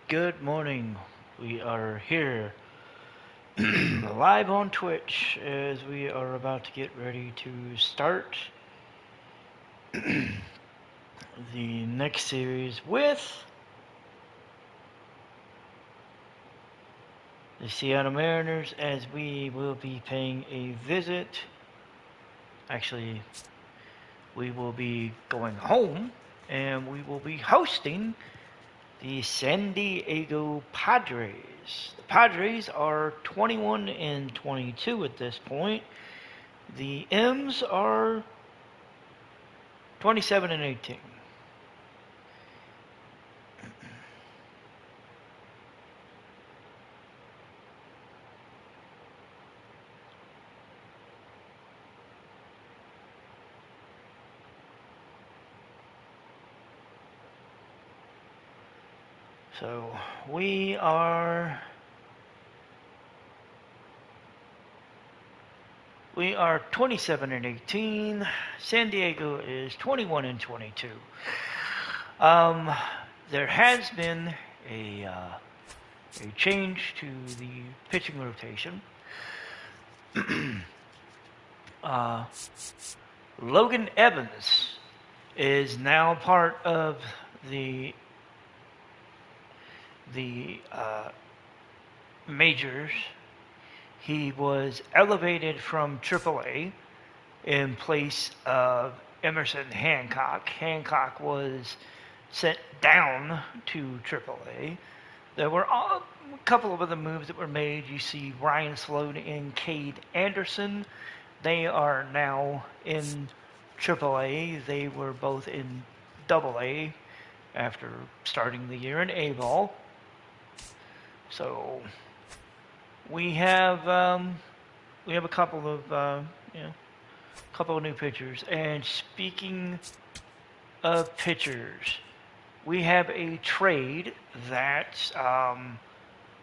Good morning. We are here live on Twitch as we are about to get ready to start the next series with the Seattle Mariners as we will be paying a visit. Actually, we will be going home and we will be hosting the San Diego Padres. The Padres are 21 and 22 at this point. The M's are 27 and 18. So we are 27 and 18. San Diego is 21 and 22. There has been a change to the pitching rotation. Logan Evans is now part of the majors. He was elevated from AAA in place of Emerson Hancock. Hancock was sent down to AAA. There were a couple of other moves that were made. You see Ryan Sloan and Cade Anderson. They are now in AAA. They were both in AA after starting the year in A-ball. So we have a couple of new pitchers. And speaking of pitchers, we have a trade that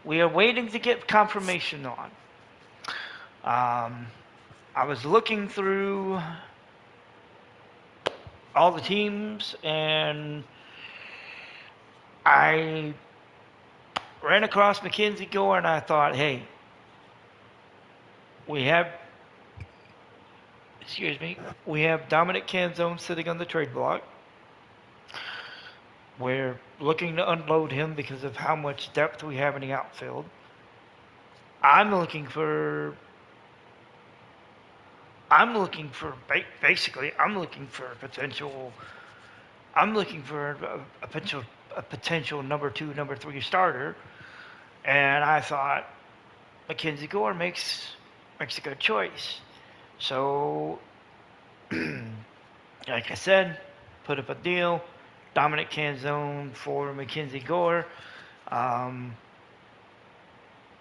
we are waiting to get confirmation on. I was looking through all the teams and I ran across Mackenzie Gore and I thought, hey, we have Dominic Canzone sitting on the trade block. We're looking to unload him because of how much depth we have in the outfield. I'm looking for a potential number 2, number 3 starter, and I thought Mackenzie Gore makes a good choice. So, like I said, put up a deal. Dominic Canzone for Mackenzie Gore.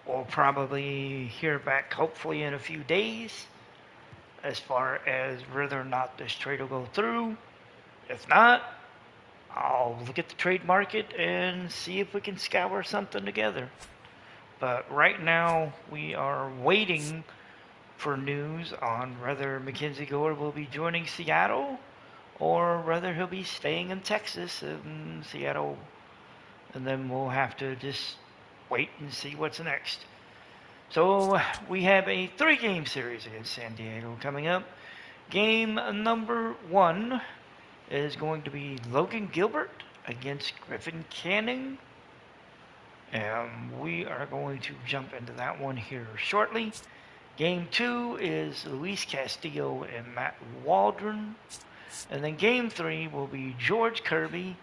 We'll probably hear back hopefully in a few days as far as whether or not this trade will go through. If not, I'll look at the trade market and see if we can scour something together. But right now, we are waiting for news on whether Mackenzie Gore will be joining Seattle or whether he'll be staying in Texas and Seattle. And then we'll have to just wait and see what's next. So we have a 3-game series against San Diego coming up. Game number 1 is going to be Logan Gilbert against Griffin Canning. And we are going to jump into that one here shortly. Game 2 is Luis Castillo and Matt Waldron. And then Game 3 will be George Kirby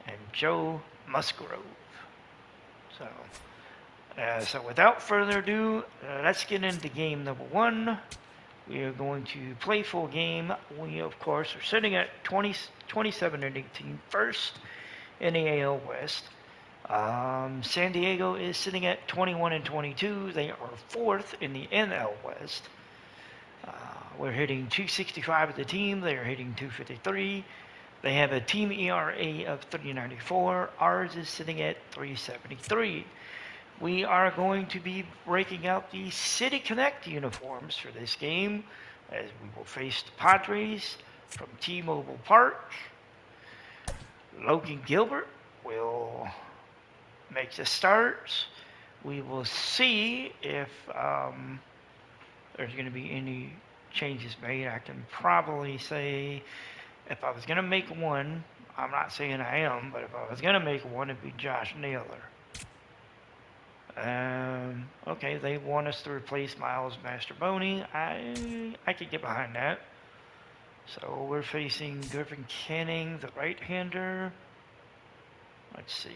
and Joe Musgrove. So without further ado, let's get into game number 1. We are going to play full game. We, of course, are sitting at 27 and 18, first in the AL West. San Diego is sitting at 21 and 22. They are fourth in the NL West. We're hitting .265 as the team. They are hitting .253. They have a team ERA of 3.94. Ours is sitting at 3.73. We are going to be breaking out the City Connect uniforms for this game as we will face the Padres from T-Mobile Park. Logan Gilbert will makes a start. We will see if there's going to be any changes made. I can probably say if I was going to make one, I'm not saying I am, but if I was going to make one, it'd be Josh Naylor. Okay, they want us to replace Miles Masterboni. I could get behind that. So we're facing Griffin Canning, the right-hander. Let's see.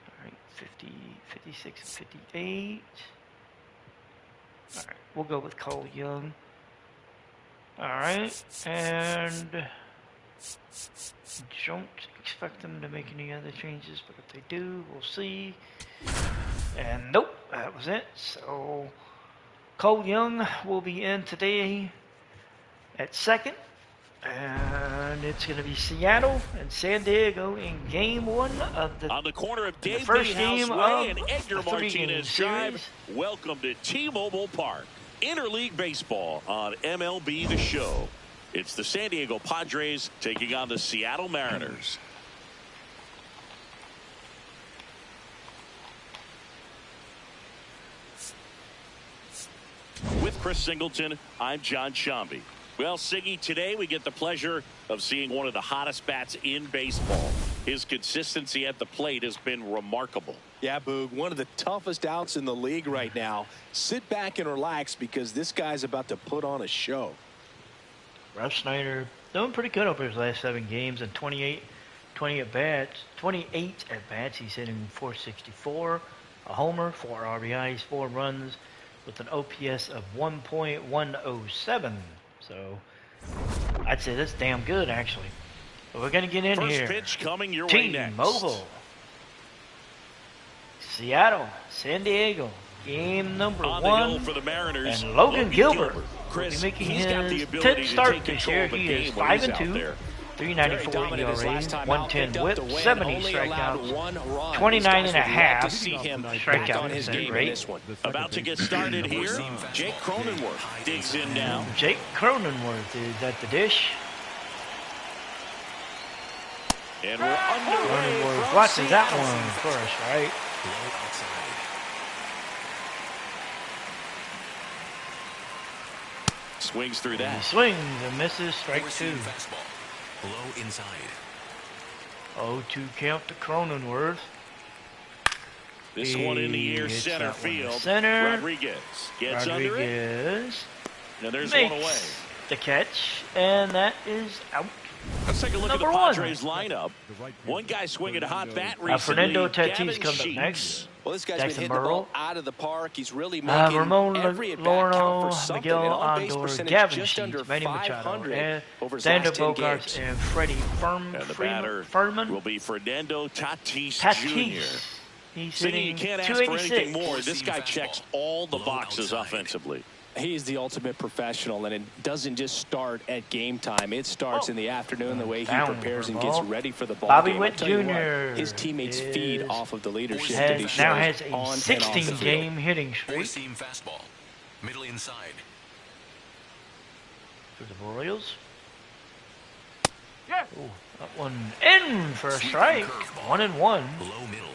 All right, 50, 56, 58. All right, we'll go with Cole Young. All right, and don't expect them to make any other changes, but if they do, we'll see. And nope, that was it. So Cole Young will be in today at second. And it's going to be Seattle and San Diego in Game 1 of the, on the corner of the first game of and Edgar the Martinez series. Drive. Welcome to T-Mobile Park. Interleague Baseball on MLB The Show. It's the San Diego Padres taking on the Seattle Mariners. With Chris Singleton, I'm John Shambi. Well, Siggy, today we get the pleasure of seeing one of the hottest bats in baseball. His consistency at the plate has been remarkable. Yeah, Boog, one of the toughest outs in the league right now. Sit back and relax because this guy's about to put on a show. Ralph Snyder doing pretty good over his last 7 games and 28 at bats. He's hitting .464, a homer, 4 RBIs, 4 runs, with an OPS of 1.107. So I'd say that's damn good, actually. But we're going to get in First here. Pitch coming your way next. T-Mobile. Seattle, San Diego. Game number on 1. For the Mariners, and Logan Gilbert Chris, will be making he's got the his ability 10th to start take this year. control of He a is game when he's out 5-2. there. 394 ERA, 110 whip, 70 strikeouts, 29 and a half strikeouts in rate. About to get started here. Jake Cronenworth digs in now. Jake Cronenworth is at the dish. And we're underway. Cronenworth watches that one first, right? Swings through that. He swings and misses, strike 2. Low inside. 0-2 count to Cronenworth. This one in the air, Hits center that one to field. center. Rodriguez gets under it. Now there's one away. Makes the catch, and that is out. Let's take a look Number at the one. Padres lineup. One guy swinging a hot bat recently. Fernando Tatis Gavin comes up Sheets. next. Well, this guy's Jackson been hitting the ball Merle. out of the park. He's really making Ramon every at bat Lorno, count for something. Miguel An on-base Andor, percentage Gavin just under Sheets, Manny Machado, 500 and over his Xander last 10 Bogaerts, games. and Freddie And the batter Furman. will be Fernando Tatis Tatis. Jr. He's Siggy, you hitting can't ask for anything 286. more. This guy checks all the boxes offensively. He's the ultimate professional, and it doesn't just start at game time. It starts in the afternoon, the way he Down prepares for and the gets ball. ready for the ball Bobby game. Witt I'll tell you Jr. what, his teammates feed is- off of the leadership that he shows Now has on a and off the 16 field. game hitting streak Four-seam fastball. Middle inside. for the Royals. Ooh, that one in for a strike. 1-1. Low middle.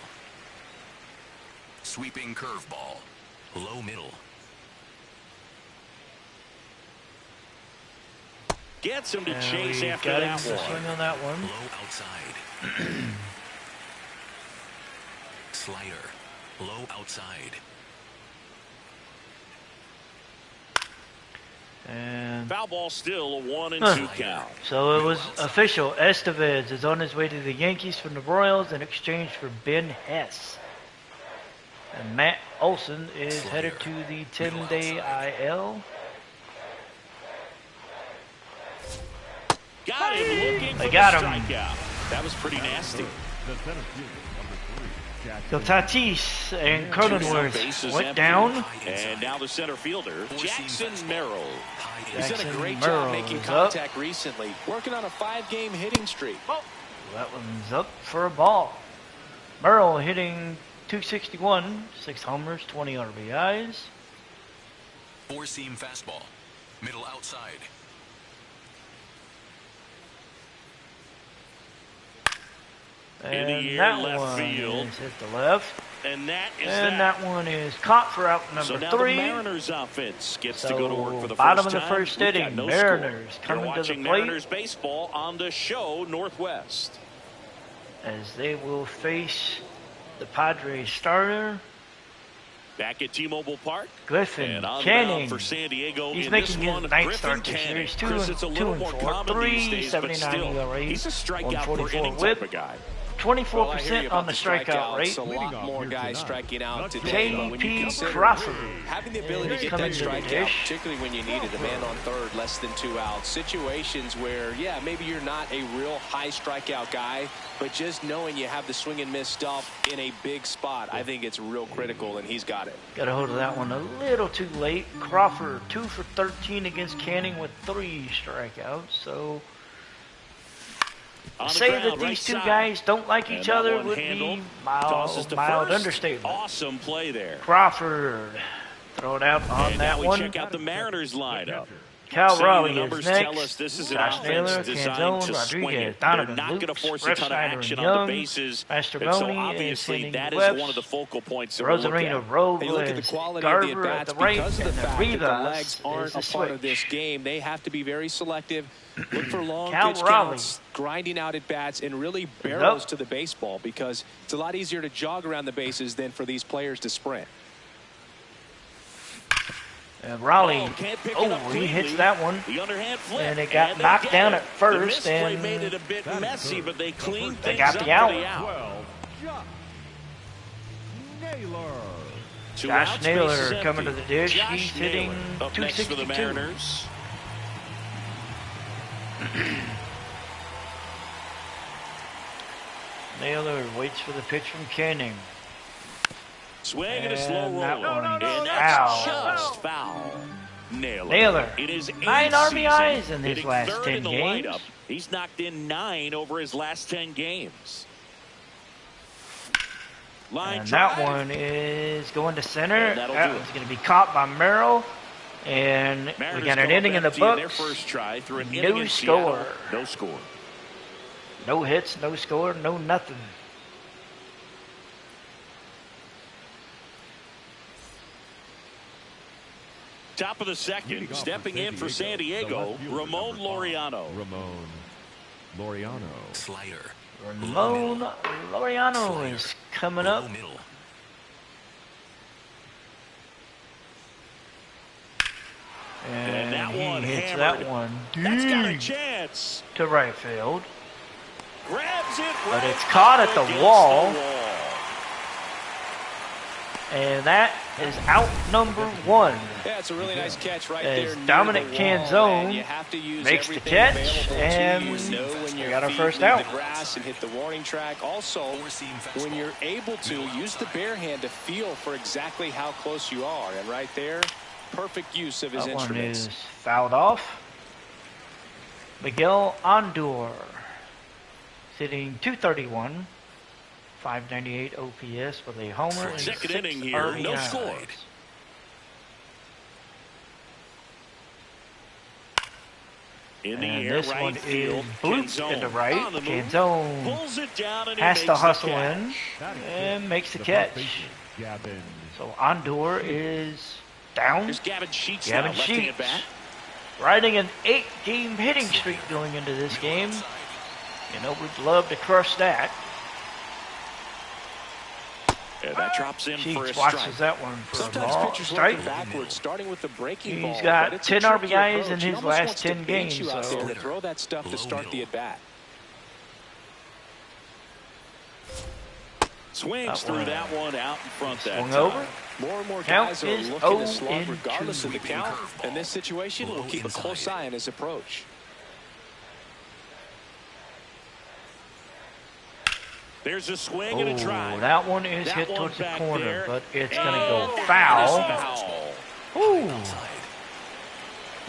Sweeping curveball. Low middle. Gets him to And chase we after got him that to swing one. on that one. Low outside. Slider. Low outside. And Foul ball still a 1-2 count. so it was official. Estevez is on his way to the Yankees from the Royals in exchange for Ben Hess. And Matt Olson is headed to the 10-day IL. Got him looking for They got the him. strikeout. That was pretty nasty. So Tatis and Cronenworth Bases went empty. down. And now the center fielder, Jackson Merrill. He's done a Jackson great Merrill job making is up. contact recently, working on a 5-game hitting streak. That one's up for a ball. Merrill hitting .261, 6 homers, 20 RBIs. Four-seam fastball. Middle outside. In the And air, that left one field. is hit the left. And that is And that one is caught for out So number now the 3. Mariners offense gets to So, go to work for the bottom first of the time. first We've got inning, no Mariners score. coming You're to the watching plate. Mariners baseball on the show Northwest. As they will face the Padres starter, Back at T-Mobile Park. Griffin And on Canning. mound for San Diego. He's in making this his one, ninth Griffin start this Canning. year. He's 2 Chris, and it's a little more 4, common these days, but 3.79 still, ERA. he's a strikeout per 144 inning whip. type of guy. 24% on the strikeout rate. A lot more guys striking out today. When you J.P. consider Crawford having the ability to get coming that to the strikeout, dish. particularly when you needed a man on third, less than 2 outs. Situations where, yeah, maybe you're not a real high strikeout guy, but just knowing you have the swing and miss stuff in a big spot, I think it's real critical, and he's got it. Got a hold of that one a little too late. Crawford 2 for 13 against Canning with 3 strikeouts. So On the say ground, that these right two side. guys don't like And each that other one would handled. be Tosses to mild first. understatement. Awesome play there. Crawford throw it out on And that now we one. check out the Mariners lineup. Cal Siggy, Raleigh the is numbers next. tell us this is an Josh offense Naylor, designed Canzone, to swing Rodriguez, it. They're Donovan not going to Lukes, force a Ref ton of Snyder, action and on the Young. bases. And so Mastrobuoni is obviously hitting that is left. one of the focal points that we're looking Rosarino at. Robles, You look at the quality of the Garver at at-bats the right, because of the and then fact that the Rivas legs aren't is the a part of switch. this game. They have to be very selective, look for long Cal pitch Raleigh. counts, grinding out at bats, and really barrels to the baseball because it's a lot easier to jog around the bases than for these players to sprint. And Raleigh, Can't pick it up he hits cleanly. that one. The underhand flip. And it got they knocked get down it. at first, The misplay and made it a bit messy, but they cleaned they things got up the out. for the out. Two Josh outs, Naylor bases empty. coming to the dish. Josh He's hitting Naylor up next for the 262. Mariners. Naylor waits for the pitch from Canning. Swing and a And slow that roll. one is And that's foul. just foul. Naylor. Naylor, In his 9 eighth RBIs season, in his hitting last third 10 in the games. lineup. He's knocked in 9 over his last 10 games. Line And drive. that one is going to center. And that'll That do it. one's going to be caught by Merrill. And Mariners we got an go inning in the empty in their books. first try through an No inning in score. Seattle. No score. No hits, no score, no nothing. Top of the second, stepping in for San Diego, Ramon Laureano. Ramon Laureano. Slider. Ramon Laureano is coming up. Low middle. And that one he hits hammered. that one That's got a deep chance. to right field. Grabs it But right it's caught at the against wall. the wall. And that is out number 1. Yeah, it's a really nice catch right As there. near Dominic the wall, Canzone and you have to use makes the everything catch, available to and you. Know when we your got our feet first leave out. the grass and hit the warning track. Also, Four-seam fastball. when you're able to use the bare hand to feel for exactly how close you are, and right there, perfect use of his That one instruments. is fouled off. Miguel Andor hitting 231, 598 OPS with a homer and Second 6 inning here, no RBIs. score. In the And air, this right one field, is blooped Canzone into right. on the move, Canzone pulls it down and he has makes to the hustle catch. in and makes the front catch. baseman, Gavin. So Andor is down. Here's Gavin Sheets Gavin now, left-hand Sheets. bat. Riding an 8-game hitting streak going into this game. You know, we'd love to crush that. And that drops in for a Sheets strike. watches that one for a Sometimes ball. pitchers Strike. working backwards, starting with the breaking ball. He's got but it's 10 a tricky RBIs in approach. He his almost last wants to 10 bait you games, out so- there to throw that stuff to Low start the middle. at bat. Swings That through one. that one out in front that Swung time. over. More and more Count guys are is looking to 0 slug and regardless 2. of the count. In this situation, we'll Low keep a close inside. eye on his approach. There's a swing and a Oh, drive. that one is That hit one towards the back corner, there. but it's And going to go that foul. is foul. Ooh, Outside.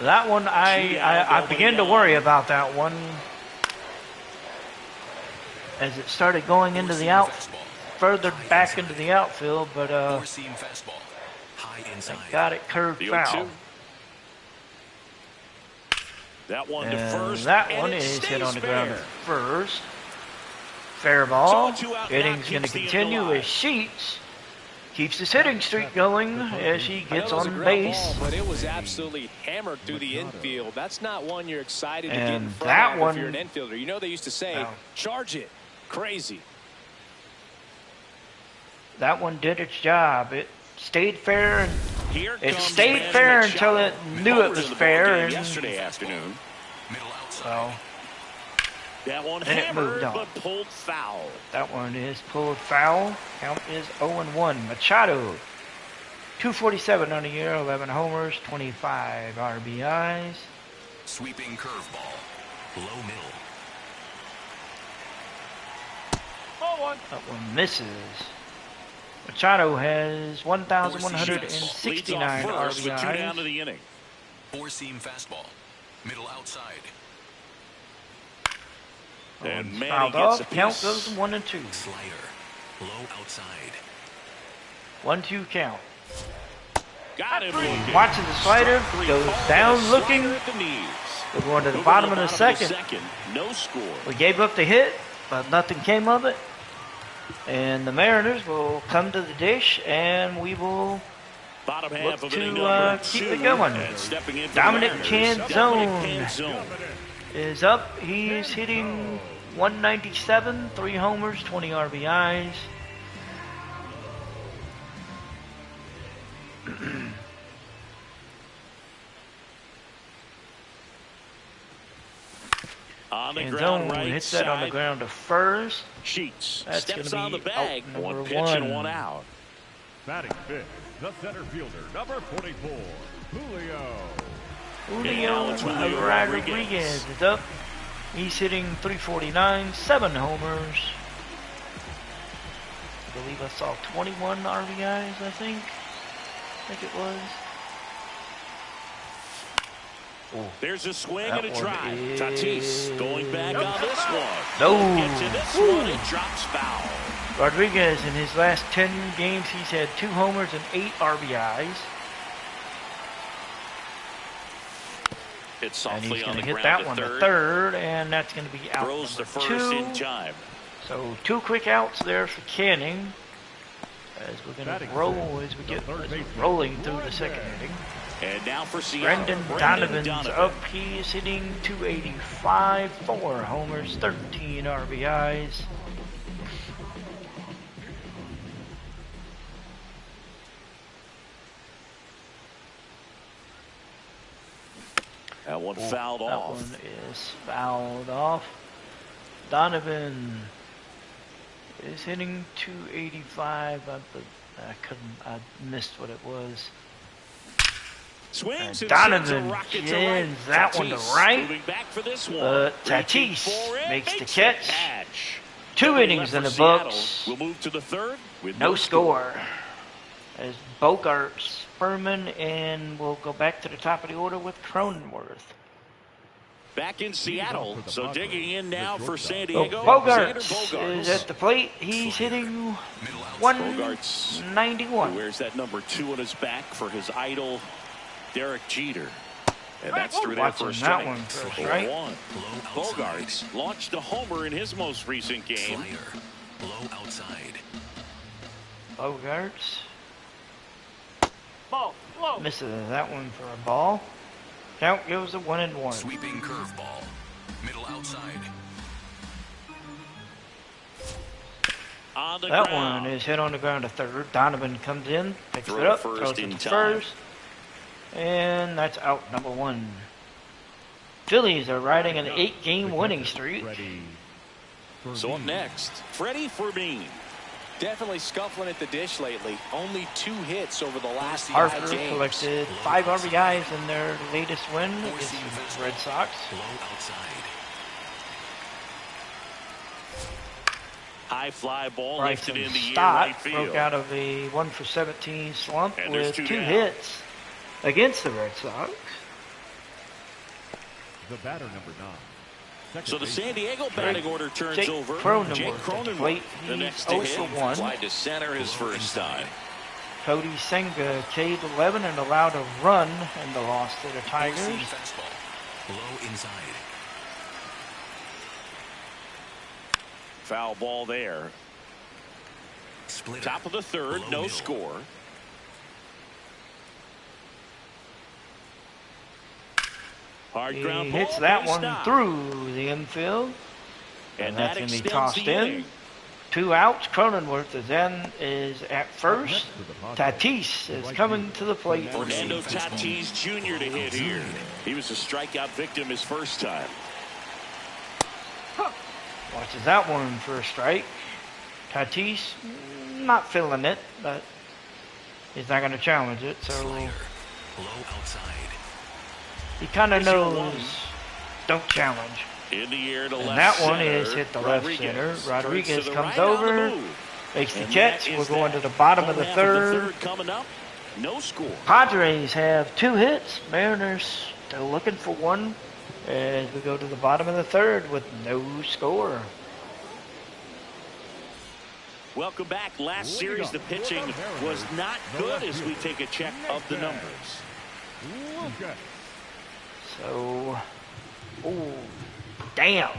that one I began to worry about that one as it started going into the out, further back into the outfield, but Four-seam fastball. High inside. got it curved The foul. 0-2. That one to And first. that and one it is hit stays on the ground fair. at first Fair ball. So a 2-out Inning's knock going to keeps the continue inning as Sheets keeps his hitting streak going as he I know gets it was a on ground base. ball, but it was absolutely hammered through the infield. That's not one you're excited to get in And front that of one- if you're an infielder. You know they used to say, Wow. charge it. Crazy. That one did its job. It stayed fair, and Here it comes stayed Manny fair Machado. until it knew it Over was to the fair, ballgame and yesterday afternoon. Middle outside. well, That one And it hammered, moved on. but pulled foul. that one is pulled foul. Count is 0-1. Machado, 247 on the year, 11 homers, 25 RBIs. Sweeping curveball. Low middle. That one misses. Machado has Leads off 1,169 first with 2 down to RBIs. the inning. Four-seam fastball. Middle outside. And One's Manny fouled gets a off. Count piece. goes 1-2. Slider. Low outside. 1-2 count. Got him looking. Watching the slider, Strike three goes called, down and a looking. slider at the knees. We're going to the Moving bottom to of the second. No score. We gave up the hit, but nothing came of it. And the Mariners will come to the dish, and we will Bottom look half of to, inning number keep 2. it going. And stepping in for Dominic the Mariners, Canzone. Dominic Canzone. is up. He's hitting 197, 3 homers, 20 RBIs. On the And ground, Zone right hits that on the side. ground to first. Sheets That's steps gonna on the be bag. out One number pitch and 1. 1 out. Batting fifth, the center fielder, number 44, Julio. Julio it's Julio Rodriguez Rodriguez. is up. He's hitting 349, 7 homers. I believe I saw 21 RBIs, I think it was. Oh, There's a swing That and a one drive. is- Tatis going back on this one. No. Gets to this Woo. one. It drops foul. Rodriguez, in his last 10 games, he's had 2 homers and 8 RBIs. It's And softly he's on going the to hit ground that to one third. to third, and that's going to be out Throws the number first 2. in time. So 2 quick outs there for Canning. As we're going to roll as we get rolling through the second inning. And now for Seattle. Brendan Donovan's up. He is hitting 285, 4 homers, 13 RBIs. That one fouled That off. one is fouled off. Donovan is hitting 285. I missed what it was. Swings and Donovan sends a rocket to right. sends that one to Tatis right. moving back for this one. But Reaching Tatis for it, makes the the catch. 2 Double innings left in for the Seattle. books. We'll move to the third with No score. As Bogarts, Furman, and we'll go back to the top of the order with Cronenworth. Back in Seattle. So digging in now for San Well, Diego. Bogarts Xander is at the plate. He's hitting Bogarts, who 191. wears that number 2 on his back for his idol, Derek Jeter. And that's through there for a Watching strike. that one for a 4-1. strike. Bogarts launched a homer in his most recent game. Slider. Low outside. Bogarts misses that one for a ball. Count goes to 1-1. Sweeping curveball. Middle outside. On the That ground. one is hit on the ground to third. Donovan comes in, picks Throw it to up, first throws in it to time. first, and that's out number 1. Phillies are riding an 8-game winning streak. Ready. So up next, Freddie Fermin. Definitely scuffling at the dish lately. Only 2 hits over the last 5 Harper games. collected 5 RBIs in their latest win against the Red Sox. Low outside. High fly ball lifted Bryson in the air Stott right field. broke out of a 1-for-17 slump And there's with 2 2 down. hits against the Red Sox. The batter, number 9. Second So the baseman, San Diego batting order turns Jake over. Cronenworth Jake at the Cronenworth, plate. the He's next to 0 hit. for 1. Fly to center his first time. Cody Senga K'd 11 and allowed a run in the loss to the Tigers. Four-seam fastball. Low inside. Foul ball there. Splitter. Top of the third, Low no middle. score. Hard He ground ball, hits that base one stop. through the infield. And that's that going to be extends tossed the in. inning. 2 outs. Cronenworth is at first. Tatis is coming to the plate. Fernando Tatis Jr. to hit here. He was a strikeout victim his first time. Watches that one for a strike. Tatis not feeling it, but he's not going to challenge it. So Slider. Low outside. he kind of Here's your knows one. don't challenge. In the air to And left that one center. is hit the left center. Turns Rodriguez to the comes right on the over, move. makes the And catch. that We're is going that. to the bottom of Home the half third. coming up. No score. Padres have 2 hits. Mariners still looking for one as we go to the bottom of the third with no score. Welcome back. Last series, the pitching was not good as we take a check of the numbers. Lucas. So, oh, damn.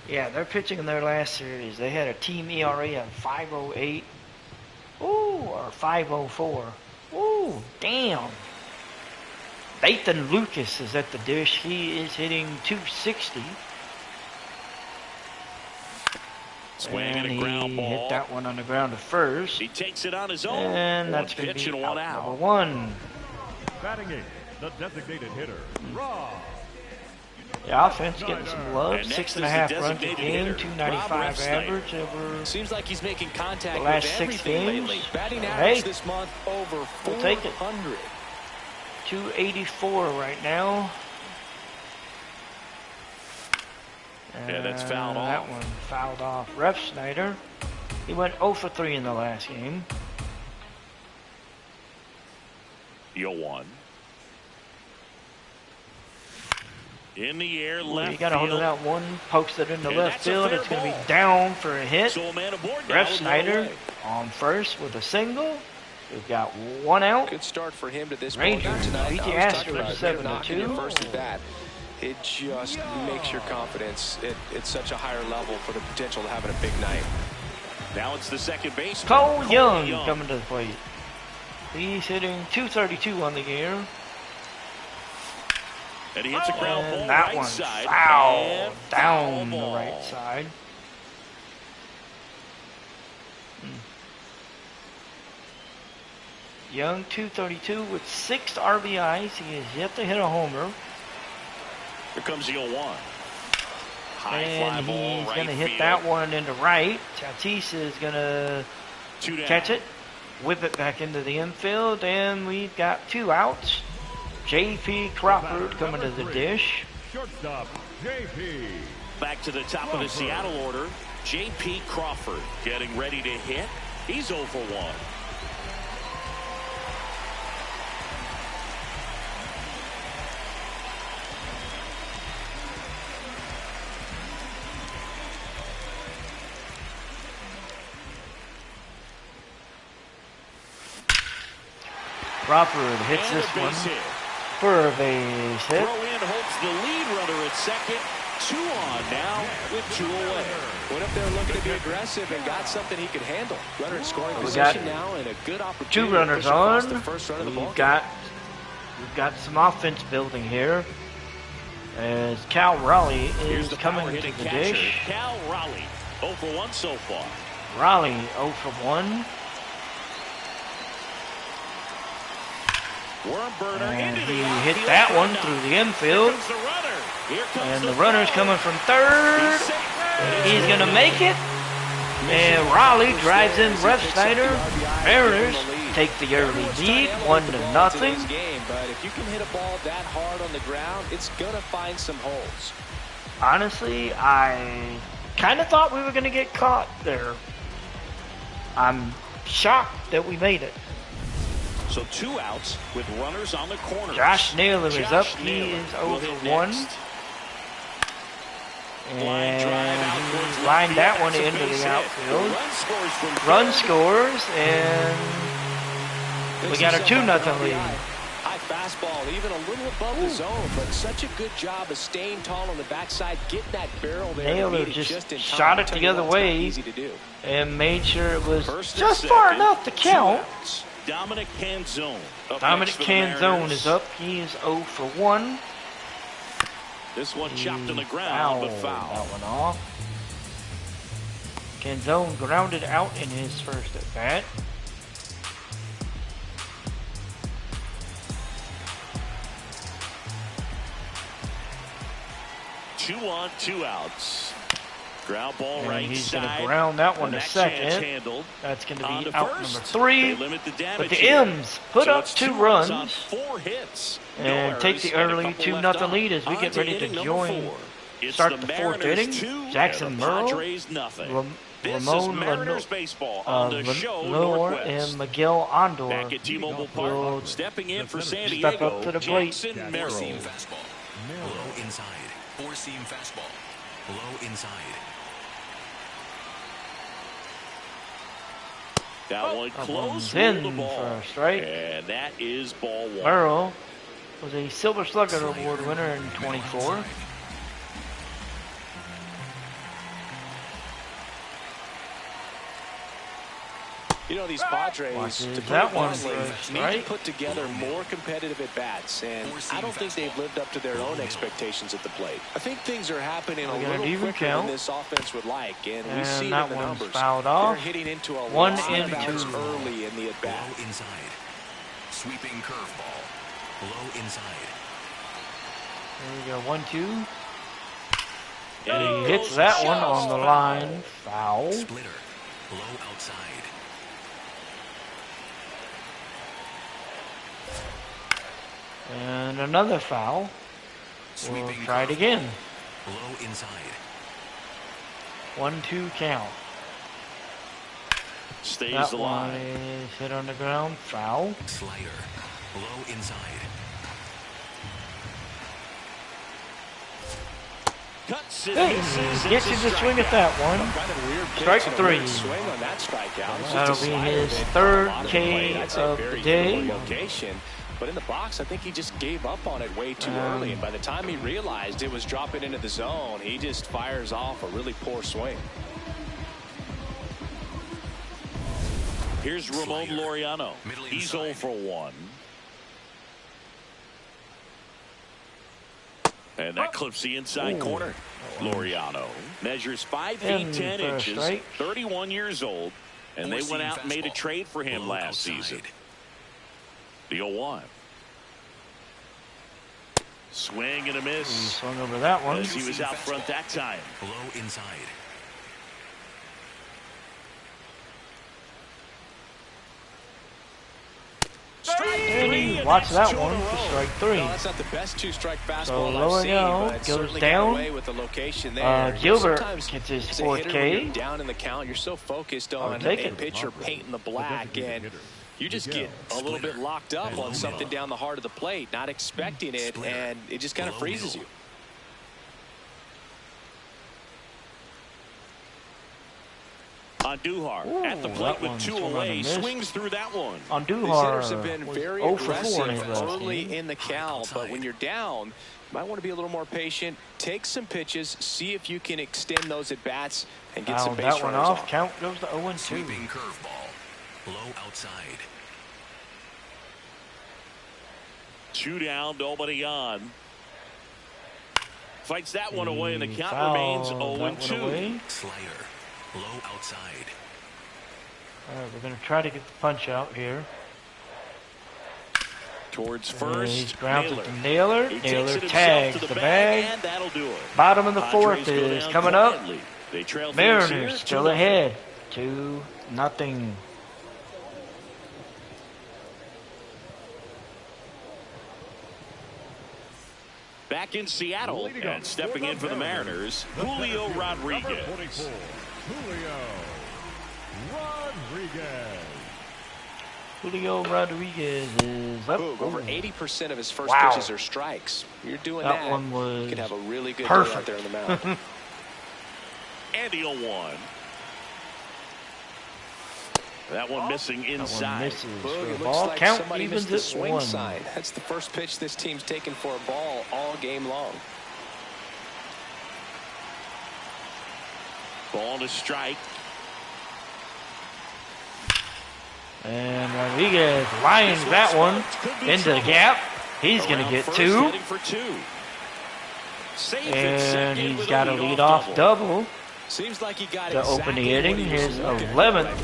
Yeah, they're pitching in their last series. They had a team ERA of 5.08. Ooh, or 5.04. Ooh, damn. Nathan Lucas is at the dish. He is hitting .260. Swing And and a he ground ball. hit that one on the ground to first. He takes it on his own. And One that's going pitch to be and out one out. number 1. Batting eighth, the designated hitter, Rob. The offense getting some love. And next 6.5 is the runs a designated game, hitter, 295 Rob Refsnyder. average over. Seems like he's making contact The last with 6 everything games. lately. Batting Hey, average this month over we'll take it. 400. 284 right now. Yeah, that's fouled That off. one fouled off. Refsnyder. He went 0 for 3 in the last game. 0-1. In the air, Well, left you got to hold it field. out one, pokes it into And left that's a field. fair It's going to ball. be down for a hit. So a man aboard now with one Refsnyder away. on first with a single. We've got 1 out. Good start for him to this Rangers ball game tonight. beat the I was talking Astros about 7-2. knocking it first at bat. It just makes your confidence at such a higher level for the potential of having a big night. Now it's the second baseman. Cole Young coming to the plate. He's hitting .232 on the year. And he hits a ground ball And that right one side. foul And down the foul ball. right side. Young, .232 with 6 RBIs. He has yet to hit a homer. Here comes the 0-1. High And fly ball, he's right going to hit field. that one into right. Tatis is going to 2 down. catch it, whip it back into the infield, and we've got 2 outs. J.P. Crawford coming to the dish. Shortstop, JP. Back to the top of the Seattle order. J.P. Crawford getting ready to hit. He's 0 for 1. Crawford hits And this a one base hit. for a base hit. Throw in holds the lead runner at second. 2 on now with 2 away. What if they're looking to be aggressive and got something he could handle? Runner in scoring We position got now and a good 2 opportunity. runners to push across on. the first run of the ball We've game. got some offense building here. As Cal Raleigh Here's is the coming power to hitting the catcher, dish. Cal Raleigh. 0 for 1 so far. Raleigh 0 for 1. Worm burner And into he the hit outfield that for one a knock. through the Here infield. comes the runner. Here comes And the the runner's throw. coming from third. He's safe. He's going to make it. And Raleigh drives in Refsnyder. Mariners take the early lead, 1-0. Game, but if you can hit a ball that hard on the ground, it's going to find some holes. Honestly, I kind of thought we were going to get caught there. I'm shocked that we made it. So 2 outs with runners on the corner. Josh Naylor is up. Josh He Naylor is 0 will for hit 1. next. Line drive out And towards he left lined field. that one That's a into base the hit. outfield. Run scores from Run third. scores, and we got a 2-0 lead. High fastball even a little above the zone, but such a good job of staying tall on the backside, getting that barrel there. Naylor just shot it the other way easy to do. and made sure it was First just and far second, enough to count. 2 outs. Dominic Canzone. Dominic Canzone is up. He is 0 for 1. This one chopped on the ground, but foul. That one off. Canzone grounded out in his first at bat. Two on, 2 outs. Ground ball And right he's side. going to ground that one to second. Handled. That's going to On be to out first. number 3. They limit the damage But the here. M's put So up it's 2 runs on runs 4 hits. and No take the errors, and a early couple 2-0 left on. lead as we On get to ready to inning number join. 4. It's Start the 4th Mariners inning. 2 Jackson and the Merle, Padres nothing. This Ramon is Mariners baseball on the show Lenore Northwest. and Miguel Andor Back at T-Mobile will Park, stepping in for San step Diego, up to the plate. Jackson Merrill. Four-seam fastball. Low inside. Four-seam fastball. Low inside. That one close, in ruled the ball. for a strike. And that is ball 1. Merle was a Silver Slugger Award winner in 24. You know, these Padres, Watches to put that it one bluntly, first, need right? to put together more competitive at-bats, and I don't think they've lived up to their own expectations at the plate. I think things are happening a We're gonna little even quicker count. than this offense would like, and we And see it in that the one's numbers. fouled They're off. hitting into a 1 lot and of outs 2. early in the at-bat. Low inside. Sweeping curveball. Low inside. There we go, 1-2. And He hits that one on the line. Foul. Splitter. Low outside. And another foul. We'll Sweeping try it curveball. again. Low inside. 1-2 count. Stays That one alive. is hit on the ground. Foul. Slider. Low inside. Cuts it. Hey, misses. gets It's you a to swing at strikeout. that one. Kind of weird pitch Strike and a 3. weird swing on that strikeout. It's That'll just a be slider his that third a lot of K I'd say of very the day. hittable location. But in the box, I think he just gave up on it way too early. And by the time he realized it was dropping into the zone, he just fires off a really poor swing. Here's Ramon Slider. Laureano. Middle He's inside. 0 for 1. And that clips the inside corner. Laureano measures 5 feet In 10 for a inches, strike. 31 years old, and they went Four-seam out and made a fastball. trade for him Low last outside. season. The 0-1. Swing and a He miss swung over that one. as he was out front that time. Low inside. And he watched that one for strike 3. No, that's not the best two-strike fastball So I've seen, Laureano but it goes certainly down. got away with the location there. Gilbert Sometimes gets his as a 4th hitter, K. when you're down in the count, you're so focused on take a it. pitcher painting the black, and you just get a little bit locked up on something down the heart of the plate, not expecting it, and it just kind of freezes you. Andujar at the plate that with one 2 swung on away, and missed. swings through that one. These hitters have Andujar been was very 0 for 4 in his aggressive last early game. in the count, but when you're down, you might want to be a little more patient, take some pitches, see if you can extend those at bats and get some Fouled base that one runners off. on. Count goes to 0-2. Sweeping curveball. Low outside. 2 down, nobody on. Fights that one away, and the count Fouled remains that one 0-2. away. Slider. Low outside. All right, we're going to try to get the punch out here. Towards And first, he's grounded Naylor. to Naylor. He takes Naylor it himself tags to the the bag. and that'll do it. Bottom of the Padres 4th go is down coming up. quietly. They trail things Mariners here, still 2-0. ahead. 2-0. Back in Seattle and stepping in for the Mariners, Julio Rodriguez. Number 44, Julio Rodriguez. Julio Rodriguez is up. Boog, over 80% of his first Wow. pitches are strikes. You're doing That that, one was you can have a really good perfect. day out there on the mound. And the 0-1. That one missing inside. Misses for Boog, a it ball. looks like Count somebody evens missed the at swing 1. sign. That's the first pitch this team's taken for a ball all game long. Ball to strike. And Rodriguez lines that one into the gap. He's going to get 2. And he's got a leadoff double Seems like he got to open the inning. His 11th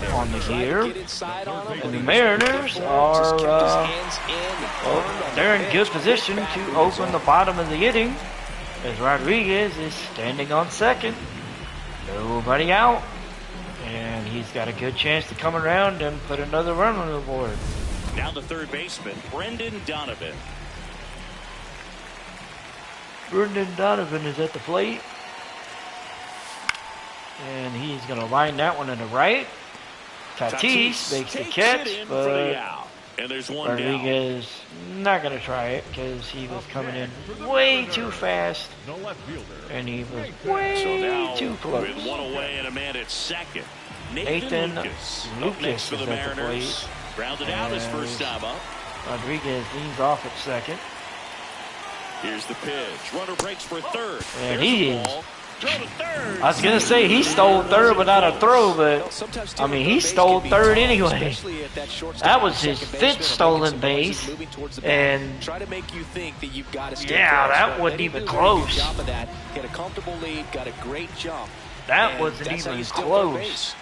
right on the year. Get inside on him, And he the was Mariners careful, just kept his are hands in and burned on they're the in pitch good to position get back to in the open zone. the bottom of the inning as Rodriguez is standing on second. Nobody out. And he's got a good chance to come around and put another run on the board. Now the third baseman, Brendan Donovan. Brendan Donovan is at the plate. And he's going to line that one in the right. Tatis makes the catch, but and there's one Rodriguez not going to try it because he was coming in way too fast. The left fielder. And he was So way now, too close. with one away and a man at second, Nathan Lucas Lucas next for the is at the Mariners. Grounded out his first time up. Rodriguez leans off at second. Here's the pitch. Runner breaks for third. And There's he the is. ball. Throw to third. I was going to say he stole third without a throw, but Sometimes I mean, stealing he third base stole can be third tough, anyway. especially if that shortstop That was or his second 5th baseman are stolen making some noise base, and moving towards the bat. and try to make you think that you've got to stay yeah, close, that but wasn't they even did do a very good close. job of that. He had a comfortable lead, got a great jump. that and wasn't that's how even you steal third close. base.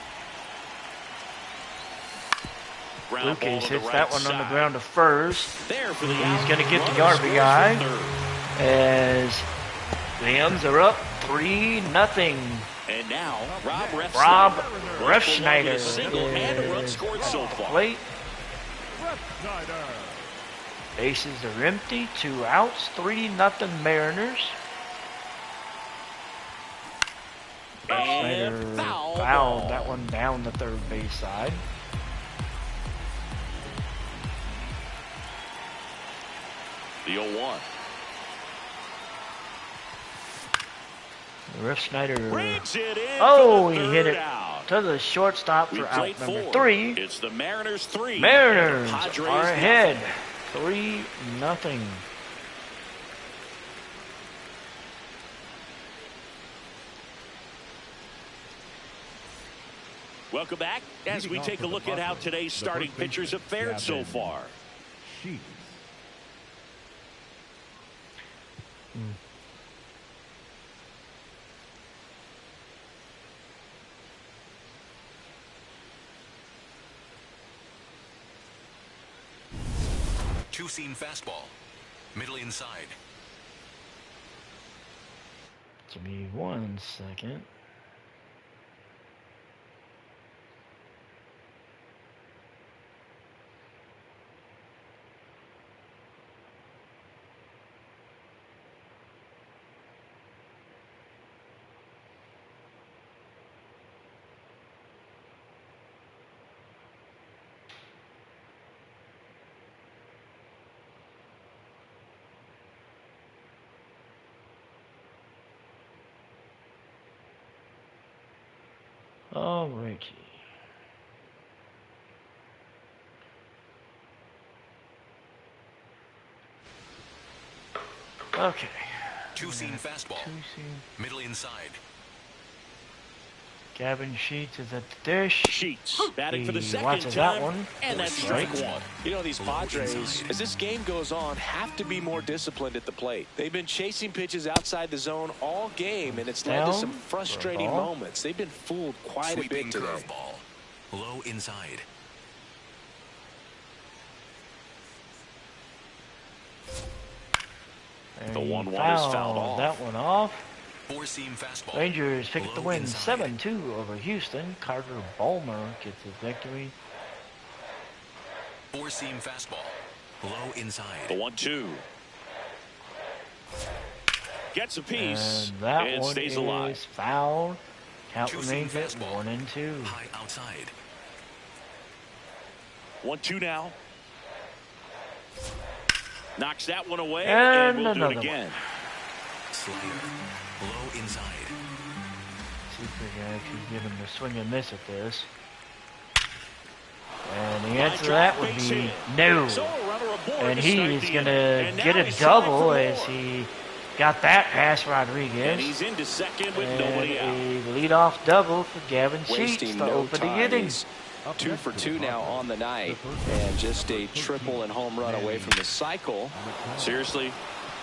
Ground ball Lucas to the hits right that one on the side. ground to first. There for the He's out. going to get the Runner RBI scores for third. as Rams are up 3-0. And now, Rob Refsnyder single and a run is scored so at the far. plate. Snyder. Bases are empty. 2 outs. 3-0 Mariners. And Refsnyder foul fouled ball. that one down the third base side. The 0-1. Refsnyder. Brings it in Oh, for he the hit third it out. to the shortstop We for played out number 4. 3. It's the Mariners 3. Mariners and the Padres are nothing. ahead. 3-0. Welcome back as we take a look at how today's starting pitchers have fared so far. Sheets. Two-seam fastball. Middle inside. Give me 1 second. Alrighty. Okay. Two-seam fastball. Two-seam. Middle inside. Gavin Sheets is at the dish. Sheets batting for the He second watches time. that one. And that's Strike. strike 1. You know, these Padres, as this game goes on, have to be more disciplined at the plate. They've been chasing pitches outside the zone all game, and it's led to Down some for a frustrating ball. moments. They've been fooled quite a Sweeping bit today. curveball. Low inside. And The he 1-1 is fouled off. that one off. Four-seam fastball. Rangers pick up the Low win inside. 7-2 over Houston. Carter Bulmer gets his victory. Four-seam fastball. Low inside. The 1-2. Gets a piece And that and one stays is alive. fouled. Count Two-seam remains at fastball. 1-2. High outside. 1-2 now. Knocks that one away, And and we'll do another it one. again. Slider. Low inside. See if we can actually give him the swing and miss at this. And the answer to that would be no. And he is going to get a double as he got that past Rodriguez. And he's into second with nobody out. A leadoff double for Gavin Sheets to open the inning. 2 for 2 now on the night, and just a triple and home run away from the cycle. Seriously,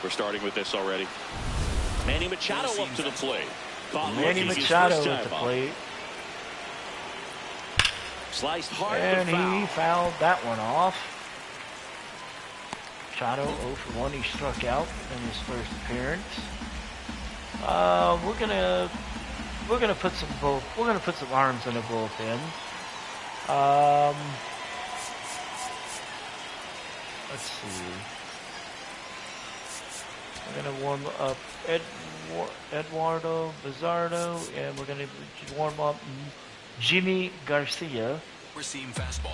we're starting with this already. Manny Machado up to the plate. Manny Machado at the plate. Sliced hard, and but foul. he fouled that one off. Machado 0 for 1. He struck out in his first appearance. We're gonna put some arms in the bullpen. Let's see. We're gonna warm up Eduardo Bizardo, and we're gonna warm up Jimmy Garcia.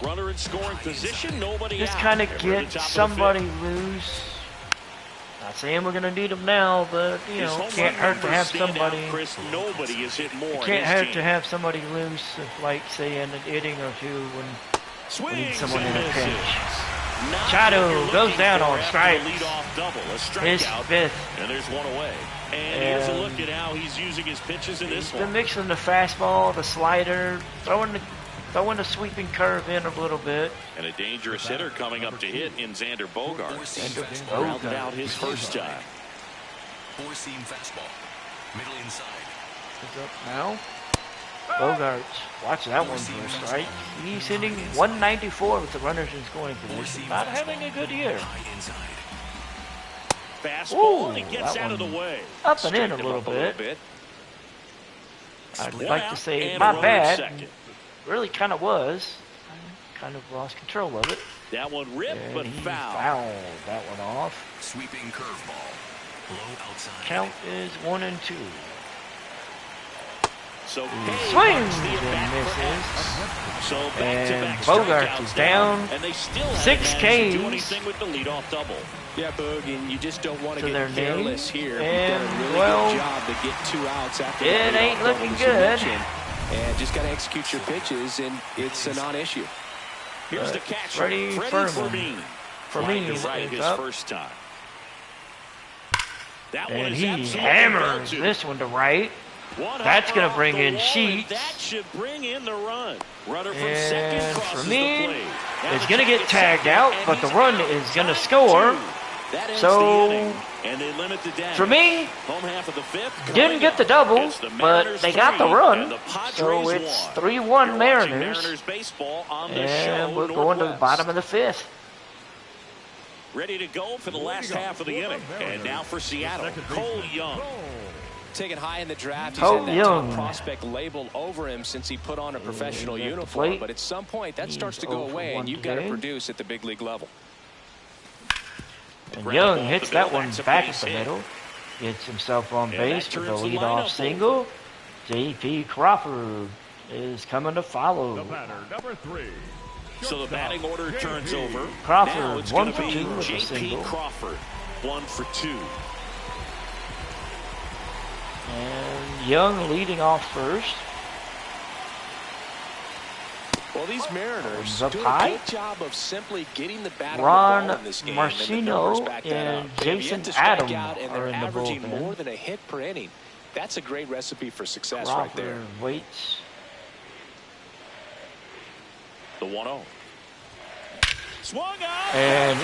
Runner in scoring position, nobody Just out. kind of And we're at get the top of the somebody fifth. loose. Not saying we're gonna need them now, but you His know, home can't run hurt to numbers have stand out, somebody. Chris, nobody has hit more. Can't in his hurt team. to have somebody loose, if, like say in an inning or two when we need Swings someone in and a pinch. misses. Not Machado what you're goes looking down for on after strikes. the leadoff double, a His strikeout, fifth. and there's one away. And here's a look at how he's using his pitches in this Been one. mixing the fastball, the slider, throwing the sweeping curve in a little bit. And a dangerous hitter coming up to hit in Xander Bogaerts. Oh, Rounded out his first time. Four-seam fastball. Middle inside. Is up now. Bogarts, watch that one for a strike. He's hitting 194 with the runners in scoring position. Not having a good year. High inside. Fastball, and he Ooh, gets that out of the one way. Up and in a Straightened him little up a little bit. bit. I'd One like to out say and my a runner at bad. second. Really kind of was. I kind of lost control of it. That one ripped, And but he foul. fouled that one off. Sweeping curveball. Low outside. Count is 1-2. So Swings and misses. So And back-to-back Bogaerts strikeouts is down. and they still haven't 6 managed to do Ks. anything with the leadoff double. Yeah, Boog, and you just don't want To to their get name. careless here. And, You've done a really well, good job to get 2 outs after it that ain't leadoff looking double, as you good. mentioned. And just got to execute your pitches, and it's a non-issue. Here's the catcher, Freddie Fermin. Flying Fermin to right is his up. first time. That one And is he absolutely hammers belted. this one to right. One That's hopper gonna off bring the in wall, and Sheets. That should bring in the run. Runner from And second crosses the Fermin plate. Now is the going to check get is tagged second, out, and but the he's run out. is going to Strike score. 2. That ends So, the inning, and they limit the damage. Fermin Home half of the fifth. didn't get the double, It's the but Mariners they got the 3, run. and the Padres So it's 1. 3-1 You're watching Mariners. baseball on the show, And we're going to the Northwest. bottom of the 5th. Ready to go for the last half of the inning. And now for Seattle, Cole Young. Taken high in the draft, he's Cole had that Young. top prospect labeled over him since he put on a professional at the uniform. plate. But at some point, that He's starts to 0 go for away, 1 and you've got to today. produce at the big league level. And Ground Young ball hits to that Bill. one That's a back at base the hit. middle. Gets himself on And base that with a turns the lineup leadoff over. single. J.P. Crawford is coming to follow. The batter, number 3. So the batting order turns over. Crawford, Now it's 1 going to for be 2 with a J.P. single. Crawford, 1 for 2. And Young leading off first. Well, these Mariners Up do high. a good job of simply getting the bat Ron on the ball in this game, and the Marcino numbers back that and up. They have Jason yet to strike Adam out, and are they're in the averaging bullpen. more than a hit per inning. That's a great recipe for success Crawford right there. waits. The 1-0. Swung out. And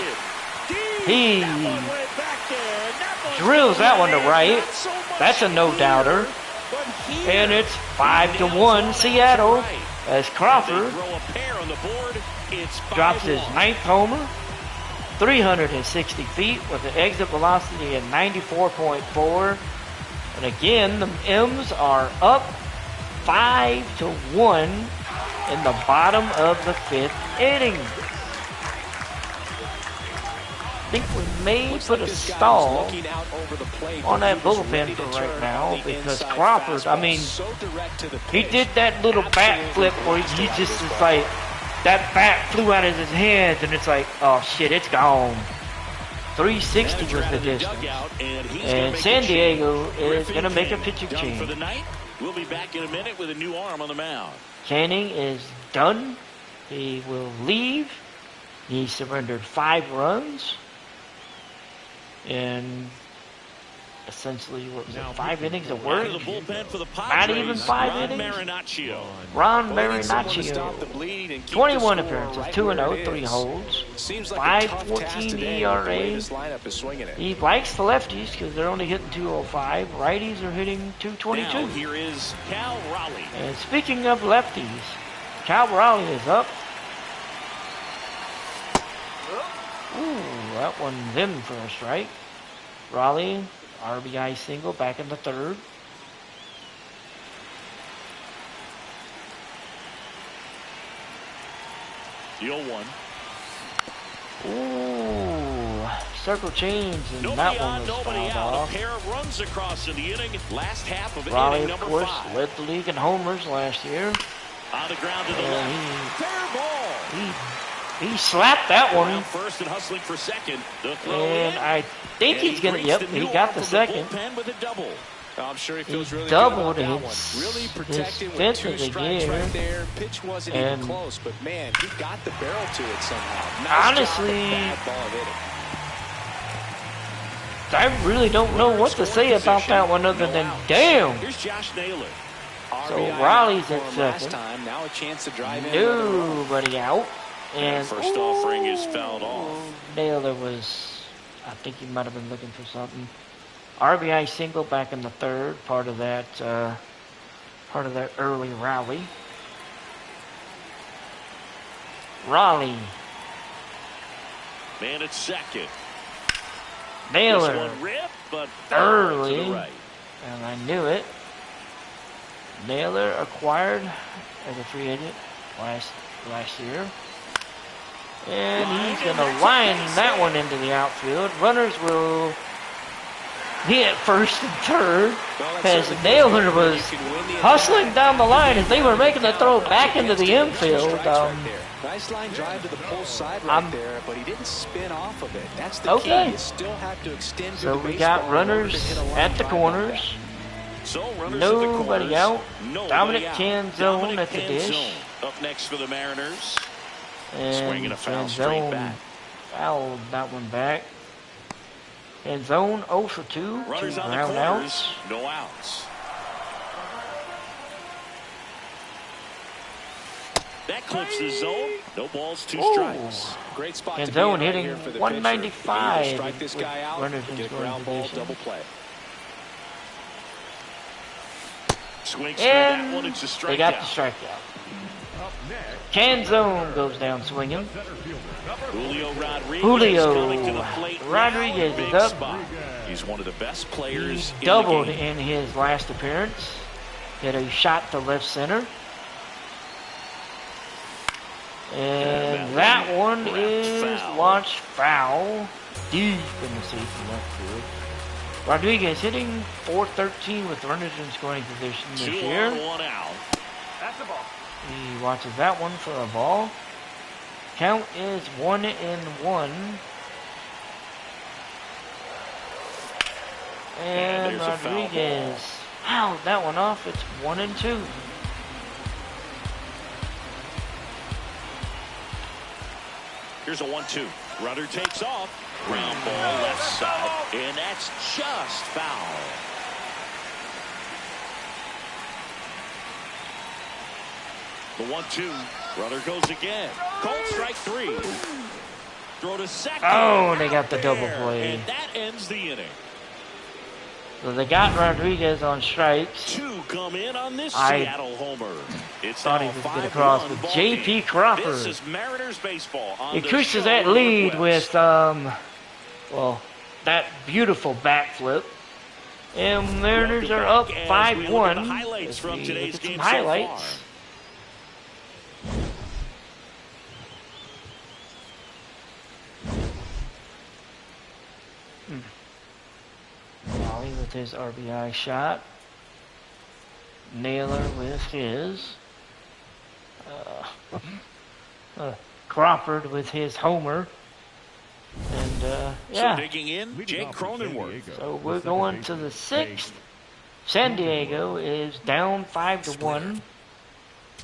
Deep. he That one went back there. That one's drills that one to in. right. Not so much That's a no-doubter. here, but here, And it's he 5-1 nails one Seattle out to right. as They Crawford throw a pair on the board. It's drops his 5-1. 9th homer. 360 feet with an exit velocity of 94.4. And again, the M's are up 5-1 in the bottom of the 5th inning. I think we may Looks put like a this guy is stall looking out over the plate, on but that he was bullpen ready for to right turn now on the because inside Crawford, I fastball. mean, So direct to the he pitch. did that little bat flip where Absolutely he just blasted is out like, that bat flew out of his hands and it's like, oh shit, it's gone. 360 was the distance. And San Diego is going to make a pitching Done for the change. night. We'll be back in a minute with a new arm on the mound. Canning is done. He will leave. He surrendered 5 runs. And essentially, what was it, 5 innings of work? Out of the bullpen for the Not Padres, even 5 Ron innings. Marinaccio. Ron Well, they need someone to stop the Marinaccio. bleed and keep 21 the score appearances, right 2-0, where it 3 is. holds. Seems like a tough task 5.14 today with the way ERA. this lineup is swinging it. He likes the lefties because they're only hitting 205. Righties are hitting 222. Now here is Cal Raleigh. And speaking of lefties, Cal Raleigh is up. Ooh, that one's in for a strike. Raleigh, RBI single, back in the 3rd. The 0-1. Ooh, circle change, and Nobody that one on, was nobody fouled out. off. A pair of runs across in the inning. Last half of Raleigh, inning of number course, 5. led the league in homers last year. On the ground to the left. Fair ball. He slapped that one. Around first and hustling for second. The throw And in. I think And he's going to, reached yep, the he new got arm the from second. bullpen with a double. I'm sure he feels really good doubled about that his- one. Really his protected with fifth 2 of the strikes year. right there. Pitch wasn't And even close, but man, he got the barrel to it somehow. Nice honestly, job, bad ball hitting. I really don't know what to say about that one other than damn. Here's Josh Naylor. So RBI Raleigh's for at him last second. time. Now a chance to drive in another run. Nobody out. And first offering is fouled off. Naylor was, I think he might have been looking for something. RBI single back in the 3rd, part of that early rally. Raleigh, Man at second. Naylor, This one ripped, but early. to the right. and I knew it. Naylor acquired as a free agent last year. And he's going to line that one into the outfield. Runners will be at first and 3rd as Naylor was hustling down the line as they were making the throw back into the infield. Nice line drive to the pull side there, but he didn't spin off of it. That's the Okay. key. You still have to extend So your we got baseball in order runners to hit a line at the drive like corners. So runners Nobody at the corners. out. Nobody Dominic out. Canzone Dominic at the dish. Canzone up next for the Mariners. And Swinging a foul straight Canzone back. fouled that one back. And zone 0 for 2. Runners 2 on the ground corners. outs. No outs. That clips the zone. No balls, 2 Ooh. strikes. Great spot to be Canzone in right hitting here for the 195 pitcher. You can either strike this with guy out runners or in get a scoring ground ball position. double play. Swings through that one. And It's a strikeout. they got the strikeout. Up next, Canzone goes down swinging. center fielder, number Julio Rodriguez Julio coming to the plate. Rodriguez now. is Big up. spot. He's one of the best He players in doubled the game. in his last appearance. Hit a shot to left center. And that one wrapped is foul. launched foul. Deep in the safety left field. Rodriguez hitting .413 with runners in scoring position this 2 year. on, 1 out. That's the ball. He watches that one for a ball. Count is 1-1. And there's a foul ball. Rodriguez fouled that one off. It's 1-2. Here's a 1-2. Rudder takes off. Ground ball left side. And that's just foul. The 1-2. Rudder goes again. Cold strike 3. Throw to second. Oh, they got the double There. play. And that ends the inning. So they got Rodriguez on strikes. 2 come in on this I Seattle homer. It's thought he now was a gonna 5-1 cross with ball J.P. game. Crawford. This is Mariners baseball on the Increases show that lead Northwest. with, well, that beautiful backflip. And Mariners Welcome are up back as we look at 5-1. the highlights As from we today's look at game some so highlights. far. Raleigh with his RBI shot. Naylor with his. Crawford with his homer. And, So yeah. digging in, Leading Jake off for San Cronenworth. Diego, So the we're second going to baseman, the 6th. San Diego is down 5-1.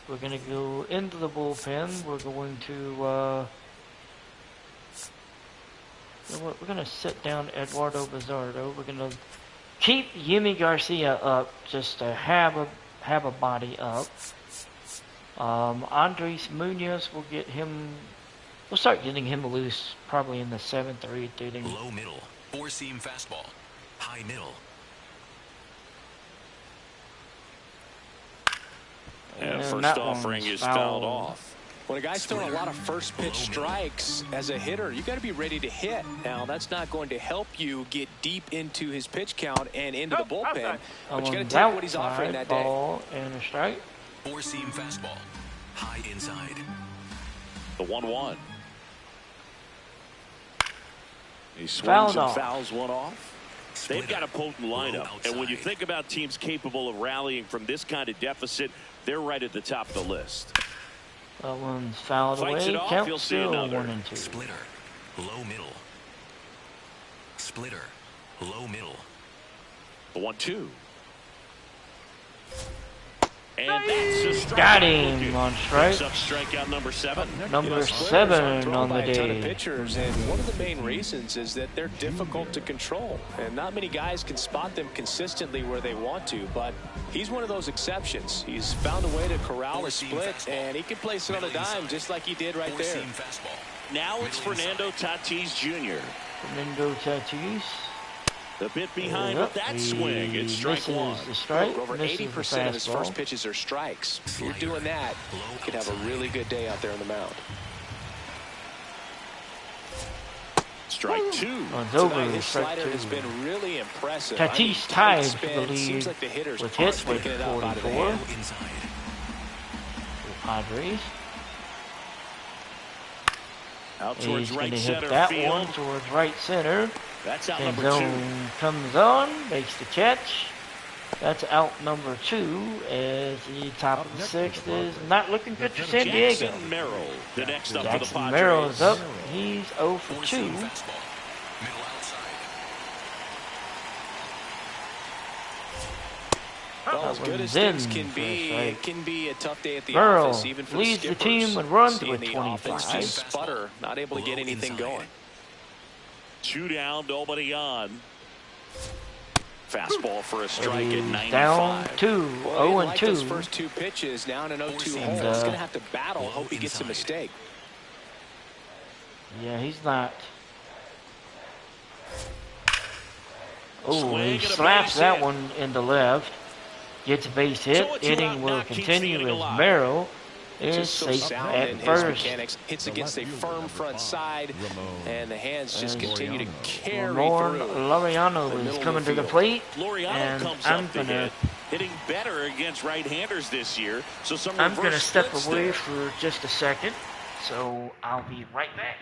We're going to go into the bullpen. We're going to, you know what, we're going to sit down Eduardo Bizardo. We're going to keep Yimi Garcia up just to have a body up. Andres Munoz, we'll get him. We'll start getting him loose probably in the 7th or 8th inning. Low middle, four-seam fastball, high middle. And first offering is fouled off. When a guy's throwing a lot of first pitch strikes as a hitter, you got to be ready to hit. Now, that's not going to help you get deep into his pitch count and into the bullpen. But you got to take what he's offering that day. Ball and a strike. Four-seam fastball, high inside. The 1-1. He swings and fouls one off. They've got a potent lineup. And when you think about teams capable of rallying from this kind of deficit, they're right at the top of the list. That one's fouled away. Fights it off, Count you'll see still another. 1-2. Splitter, low middle. Splitter, low middle. The 1-2. And that's a strikeout. Got him on strike. Picks up strikeout number 7. Number 7 on the A ton of day. pitchers, and one of the main reasons is that they're difficult to control, and not many guys can spot them consistently where they want to. But he's one of those exceptions. He's found a way to corral a split, and he can place it on a dime just like he did right there. Now it's Fernando Tatis Jr. Fernando Tatis. The bit behind with that swing. It's strike one. The strike. Over 80% of his first pitches are strikes. If you're doing that, you could have a really good day out there on the mound. Strike 2. One's over. Tonight, his Strike slider 2. has been really impressive. Tatis tied tight for the spin. Seems lead like the hitters with aren't hits with picking it up out of the 44. hand. The Padres. Out towards He's going right to hit center that field. one towards right center. That's out number 2. Zone comes on, makes the catch. That's out number 2 as the top of the 6th is not looking good for San Diego. Jackson Merrill, the next up for the Jackson Padres. Merrill is up. He's 0 for 2. Middle outside. Well, as good as things can be, it can be a tough day at the Merrill office, even for leads the the skippers. team and runs Seeing with the 25. offense just sputter, not able to get anything going. 2 down, nobody on. Fastball for a strike at 95. Down 2, Well, 0 and like 2. those first 2 pitches, now in an 0-2 hole. He's going to have to battle, hope he gets a mistake. Yeah, he's not. Oh, Swing he and a slaps base that hit. one into left. Gets a base hit. So a two-out Inning will knock keeps the continue inning as alive. Merrill is Just so safe sound at in his first. mechanics. Hits against a firm front side, and the hands just continue to carry Ramon through. Laureano the is middle coming of the to the field. plate. Laureano And comes I'm up to gonna hit, hitting better against right-handers this year. So some I'm gonna reverse step splits away there. for just a second. So I'll be right back.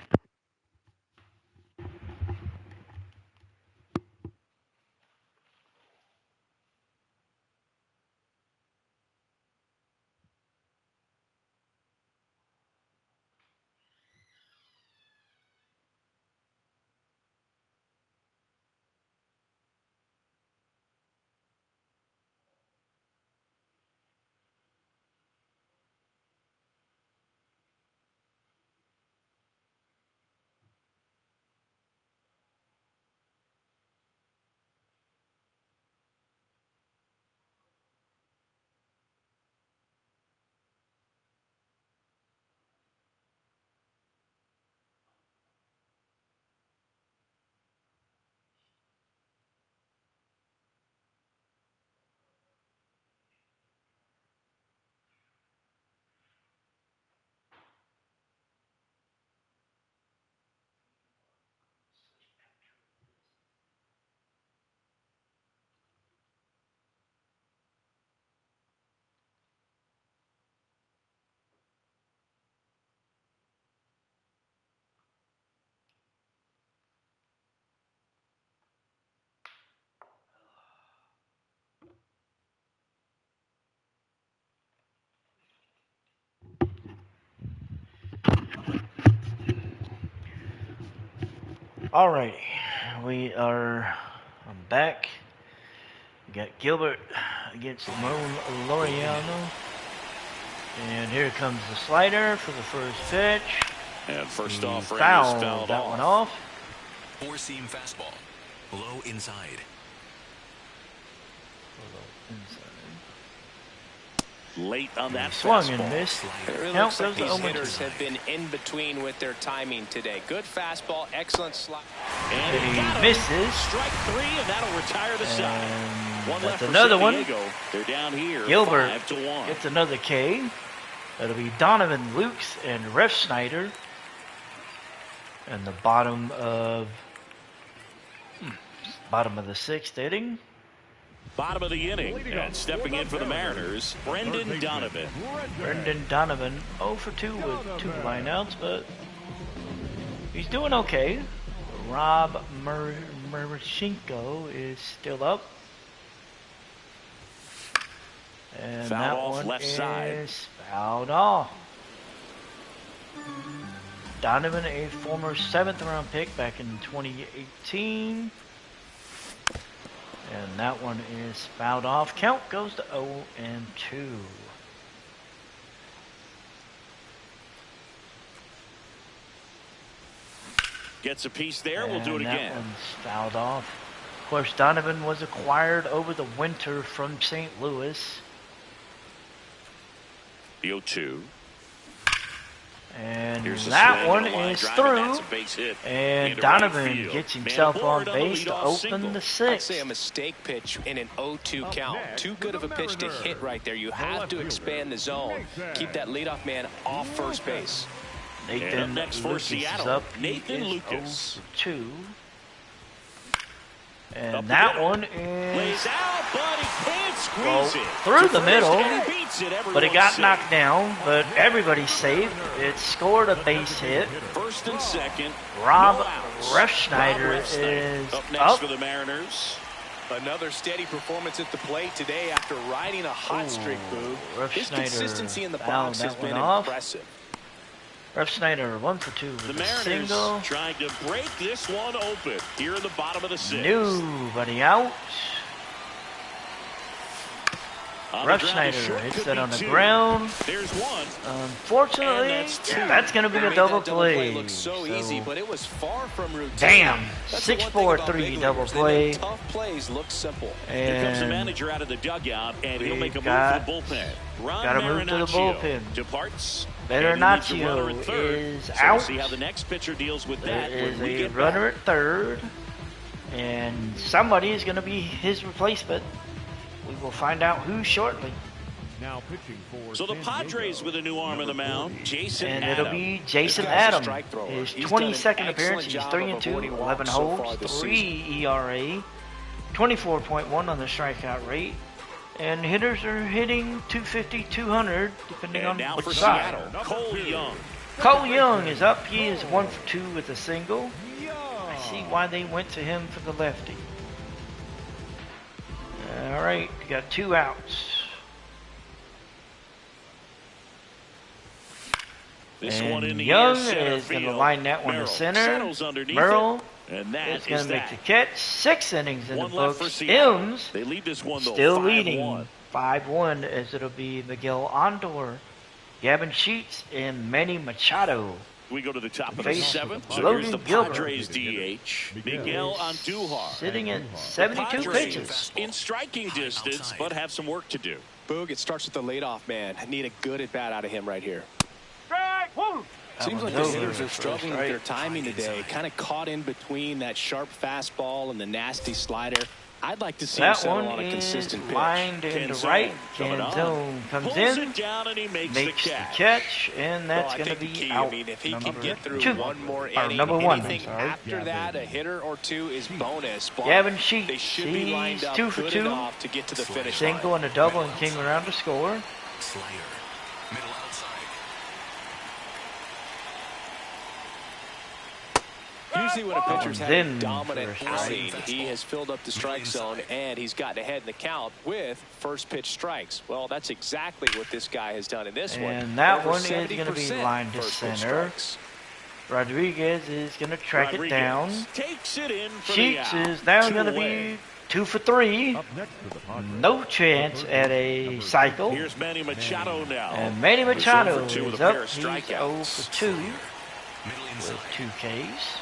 Alrighty, I'm back. We got Gilbert against Ramon Laureano. And here comes the slider for the first pitch. And first He off, fouled fouled that off. one off. Four-seam fastball. Low inside. Late on that Swung and fastball. missed. It really Count looks like goes to these 0-2. hitters have been in between with their timing today. Good fastball, excellent slide. And He got him. misses. Strike 3, and that'll retire the side. And One left that's for another San one. Diego. They're down here. Gilbert 5-1. gets another K. That'll be Donovan Lukes and Ref Schneider. And the bottom of the sixth inning. Bottom of the inning. And stepping in for the Mariners, Brendan Donovan. Brendan Donovan 0 for 2 with 2 lineouts, but he's doing okay. Rob Merchenko is still up. And Fouled that off one left is side. fouled off. Donovan, a former 7th round pick back in 2018. And that one is fouled off. Count goes to 0-2. Gets a piece there. We'll do it And again. that one's fouled off. Of course, Donovan was acquired over the winter from St. Louis. The 0-2. And Here's the that swing, one a line is drive, through. and that's a base hit And into Donovan right field. gets Man himself on aboard the base to leadoff open single. the I'd sixth. say a mistake pitch in an 0-2 count. Too good of a pitch to hit right there. You have to expand the zone. Keep that leadoff man off first base. And up Nathan next for Lucas is Seattle, up. Nathan He is Lucas. 0 for 2. And Up that the one Lays is out, but he can't squeeze well, it. through To the first, middle, and he beats it. but it got Everyone's knocked safe. down. But everybody's safe. It scored a base hit. First and second. Rob no outs. Refschneider Rob Refschneider is up next up. for the Mariners. Another steady performance at the plate today after riding a hot streak, Boog. His Refschneider consistency in the fouled box has that one been off. impressive. Refschneider 1 for 2 The with a Mariners single. trying to break this one open here in the bottom of the sixth. Nobody out. On the ground, Refschneider short hits could that be on the two. ground. There's one. Unfortunately, And that's two. that's going to be They a made double that play. look so easy, but it was far from routine. Damn. That's the one thing 6-4-3 about big double leaguers. They play. make tough plays look simple. Here comes the And manager out of the dugout, and he'll we make a move got- to the bullpen. Ron gotta move to the Marinaccio bullpen. departs. Betternaccio and he leaves a runner at third. is So out. We'll see how the next pitcher deals with there that is when we a get runner back. at third. And somebody is going to be his replacement. We will find out who shortly. Now pitching for So the San Padres Diego, with a new arm in the mound, Jason And Adams. it'll be Jason This guy's a Adams. strike thrower. His He's done an 22nd appearance. excellent He's job 3-2, of avoiding 11 walks so far holds, this 3 ERA, 24.1 on the strikeout rate. And hitters are hitting 250, 200, depending And on now which for side. Seattle, Cole Young. Cole Young is up. He is 1 for 2 with a single. I see why they went to him for the lefty. All right, you got 2 outs. This And one in the Young air, center is going to field. line that one Merrill to center. settles underneath Merrill it, and that is going is to make that. the catch. 6 innings in One the left for books. Seattle. M's They lead this one though, still 5-1. leading 5-1 as it'll be Miguel Andor, Gavin Sheets, and Manny Machado. We go to the top of the Face seventh. So Logan here's the Gilbert. Padres DH, Miguel Andujar. Sitting at 72 Padres pitches. in striking distance, outside. but have some work to do. Boog, it starts with the leadoff man. I need a good at-bat out of him right here. Seems like the one's hitters over are for struggling with strike. their timing today. Kind of caught in between that sharp fastball and the nasty slider. I'd like to see him That settle one on a is consistent pitch. lined into Canzone right. coming on. Canzone comes Pulls in, it down and he makes makes the the catch. catch, and that's Well, I going to think the be key, out. I mean, if he number can get through 2. one more Or inning, number 1, I'm anything sorry. after that, a hitter or two is bonus. But Gavin Sheets, they should be lined he's up 2 for good 2. enough to get to the finish line. Single and a double and came around to score. Slider. Middle outside. Usually when a pitcher's had Then a dominant for a strike. outing, he has filled up the strike zone and he's gotten ahead in the count with first pitch strikes. Well, that's exactly what this guy has done in this one. And that Over one is going to be 70% lined to first pitch center. strikes. Rodriguez is going to track Rodriguez it down. takes it in for Sheets the out. is now 2 going to away. be 2 for 3. Up next to the Padres. No chance at a cycle. Here's Manny Machado now. And Manny Machado He's 0 for 2 with is a pair up. of He's strikeouts. 0 for 2 Middle inside. with 2 Ks.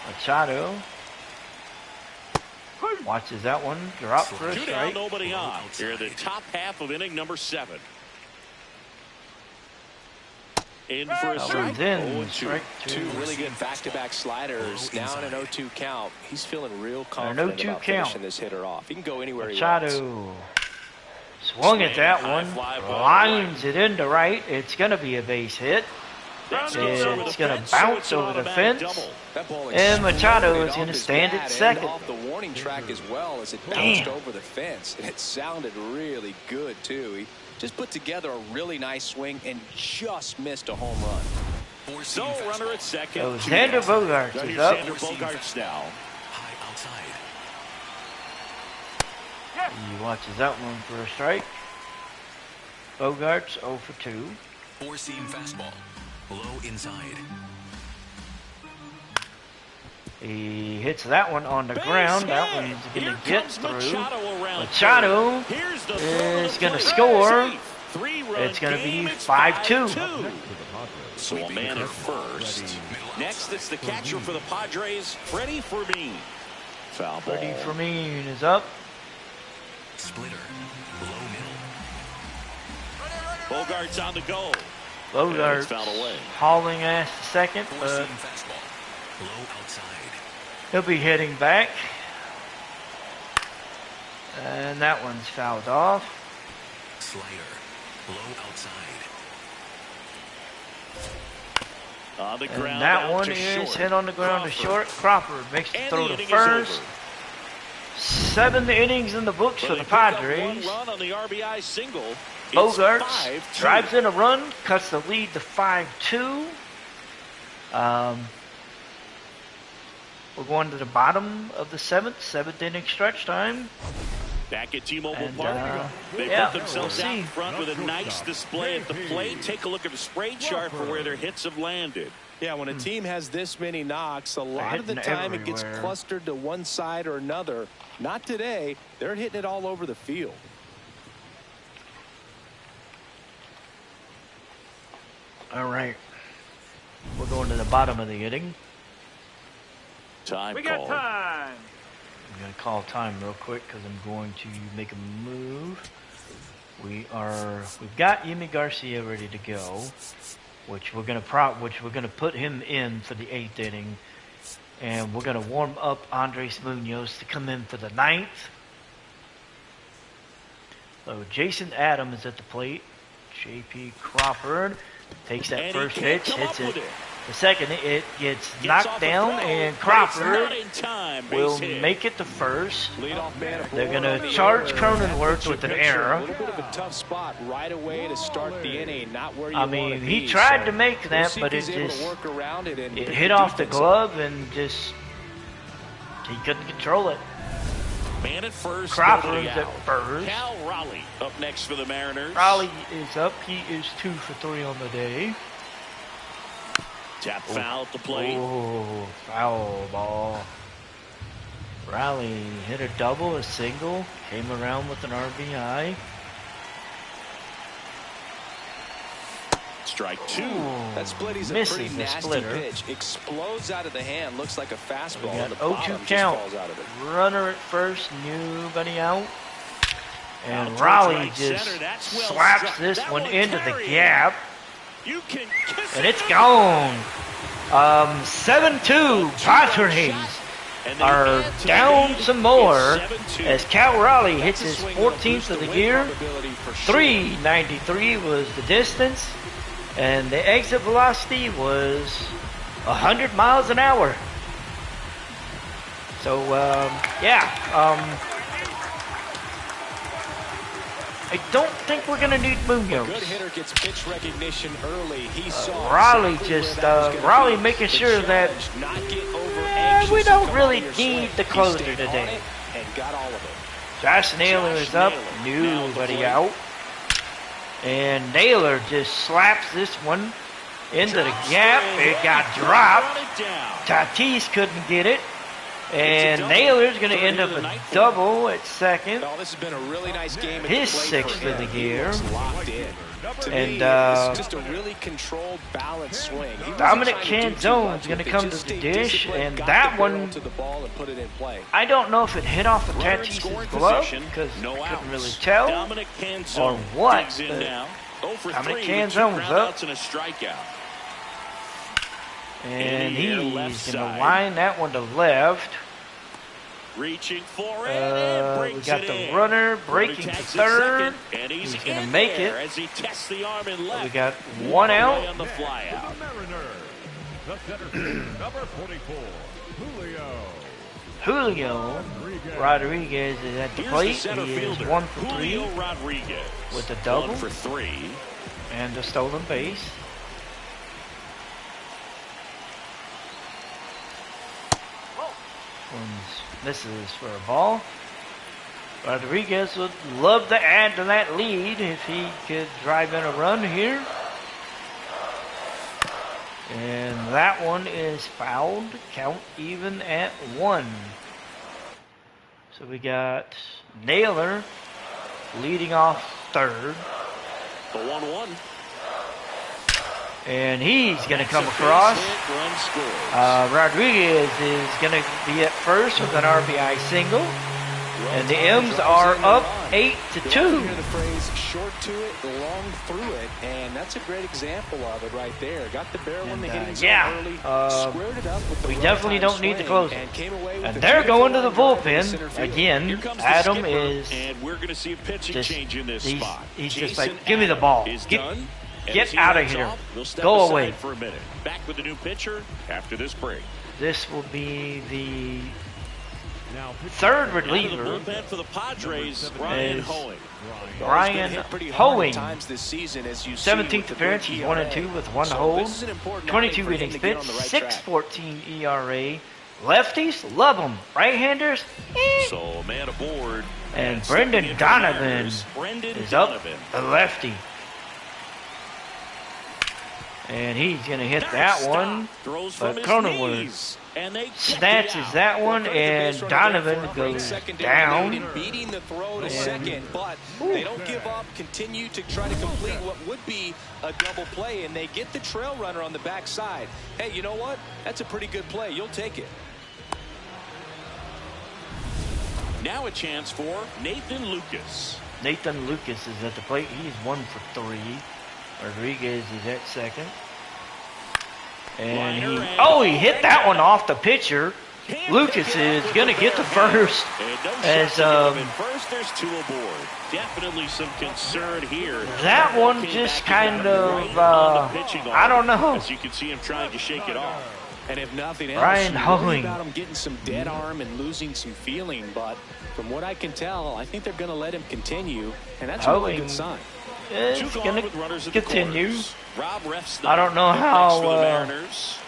Machado watches that one drop for a 2 down, strike. nobody on. Here in the top half of inning number 7. In for a That strike. one's in. 0-2. Strike 2. Two really good back-to-back sliders. Now in an 0-2 count. He's feeling real An confident 0-2 about count. finishing this hitter off. He can go anywhere he wants. Machado swung at that High one, fly ball lines it into right. It's going to be a base hit. That's goes over It's the going to fence, so bounce it's an over the automatic fence. double. That ball And Machado exploded is gonna off his stand at bat second. and off the warning track as well as it Damn. bounced over the fence. And it sounded really good, too. He just put together a really nice swing and just missed a home run. So runner at second. So 2 Xander down. Bogaerts Now is here's up. Xander Bogaerts now. High outside. He watches that one for a strike. Bogaerts 0 for 2. Four-seam fastball. Low inside. He hits that one on the Base ground. hit. That one's going Here to get comes through. Machado around Machado third. Here's the is throw to gonna plate. score. Safe. 3-run It's gonna game. be It's 5-2. 5-2. Next to the Padres. So a man at first. Next, it's the catcher for the Padres, Freddie Fermin. Foul ball. Freddie Fermin is up. Splitter. Low middle. Bogaerts on the go. Bogaerts it's fouled away. hauling ass to second, but Four-seam fastball. Low outside. he'll be heading back. And that one's fouled off. Slider. Low outside. On the And ground. that out one to is short. hit on the ground to short. Crawford makes the And throw the to inning is first. over. 7 innings in the books But for they the pick up Padres. one run on the RBI single. It's Bogaerts 5-2. drives in a run, cuts the lead to 5-2. We're going to the bottom of the seventh inning stretch time. Back at T-Mobile And, Park. They yeah, put themselves we'll out see. in front with a nice display at the plate. Take a look at the spray chart for where their hits have landed. Yeah, when a team has this many knocks, a lot of the hitting time it gets everywhere. clustered to one side or another. Not today. They're hitting it all over the field. All right. We're going to the bottom of the inning. Time We call. got time. I'm going to call time real quick because I'm going to make a move. We've got Yimi Garcia ready to go, which we're going to put him in for the 8th inning, and we're going to warm up Andres Munoz to come in for the 9th. So Jason Adams is at the plate. J.P. Crawford takes that And first he can't pitch, come hits up it. with it. The second, it gets Gets knocked off a down, throw, and but it's Crawford not in time. Base will hit. make it to first. Leadoff man They're aboard going on to the charge error. Cronenworth with an A error. little bit of a tough spot right away to start the inning. Not where you I want mean, to he be. tried So to make we'll that, see but if it he's able just to work around it and it get hit the off the defense glove and just he couldn't control it. Man at first. Crawford's nobody at out. first. Cal Raleigh up next for the Mariners. Raleigh is up. He is 2 for 3 on the day. Tap foul at the plate. Oh, foul ball. Raleigh hit a double, a single, came around with an RBI. Strike 2. That split is a Misses pretty the nasty splitter. pitch. Explodes out of the hand. Looks like a fastball. We And the got 0-2 bottom just count. falls out of it. Runner at first, nobody out. Out And towards Raleigh right just center. That's well slaps struck. this That one will into the carry. gap. You can kiss And it it's gone. 7-2 Padres And are they add to the down lead. some more It's 7-2. as Cal Raleigh hits That's a his swing that'll 14th boost of the win year. probability for sure. 393 was the distance, and the exit velocity was 100 miles an hour. So, I don't think we're going to need Munoz. Good hitter gets pitch recognition early. He saw Raleigh exactly just, where that was gonna Raleigh be. making The sure that challenge, not get over anxious we and don't come really on your need swing. the He closer stayed today. on it and got all of it. Josh Naylor is up, Naylor now at the nobody plate. out. And Naylor just slaps this one into the gap. It got dropped. Tatis couldn't get it. And Naylor's going to end up a double at second. Oh, this has been a really nice game. His sixth of the year. Locked in. To And me, it's just a really controlled, balanced swing. Dominic Canzone's going to come to the dish, and that one, to the ball and put it in play. I don't know if it hit off of Tatis's glove because I couldn't really tell, or what. But Dominic Canzone's up, and a strikeout. and he's going to line that one to left. Reaching for it and We breaks got it the in. runner breaking to Tags third. second, and he's going to in make there it. as he tests the arm in left. We got one out. On the fly out. The Mariners, the center fielder, number 44, Julio. Julio Rodriguez is at the Here's plate. the center He is fielder, 1 for 3 Julio Rodriguez. with a double 1 for 3. and a stolen base. Misses for a ball. Rodriguez would love to add to that lead if he could drive in a run here. And that one is fouled. Count even at 1. So we got Naylor leading off third. The 1-1. And he's going to come across. Rodriguez is going to be at first with an RBI single. And the M's are up 8-2. Hear the phrase short to it, long through it, and that's a great example of it right there. Got the barrel in the hitting zone early, squared it up with the we definitely don't need to close it. and came away with And the they're going to the center bullpen field. again. Adam is and we're going to see a pitching just, change in this he's, spot. he's just Jason like, give me the ball. is Get, done. And get as he out of heads here. off, we'll step Go aside away. for a minute. Back with the new pitcher after this break. This will be the Now third Out of the reliever. bullpen for the Padres, Ryan is Hoeing. Brian Hit pretty hard Hoeing. at times this season, as you see 17th with the appearance, good he's ERA. 1-2 with 1 So hold. this is an important 22 outing for him innings to get pitched, on the right track. 6.14 ERA. Lefties love them. Right-handers, So man aboard. And stepping Brendan into the Donovan Mariners, Brendan is up Donovan. the lefty. And he's going to hit that one. Throws But from his Cronenworth knees, and they snatches that one, and Donovan goes down. Beating the throw to second, but they don't give up, continue to try to complete what would be a double play, and they get the trail runner on the backside. Hey, you know what? That's a pretty good play. You'll take it. Now a chance for Nathan Lucas. Nathan Lucas is at the plate. He's 1 for 3. Rodriguez is at second. And he hit that one off the pitcher. Lucas is going to get the first. As First, there's 2 aboard. Definitely some concern here. that one just kind of, I don't know. As you can see him trying to shake it off. And if nothing else, Brian you worry Hoeing. about him getting some dead arm and losing some feeling. But from what I can tell, I think they're going to let him continue, and that's a really Hoeing good sign. It's Two going gone with runners at the continue. corners. Rob Refsnyder I don't know up how, next for the Mariners.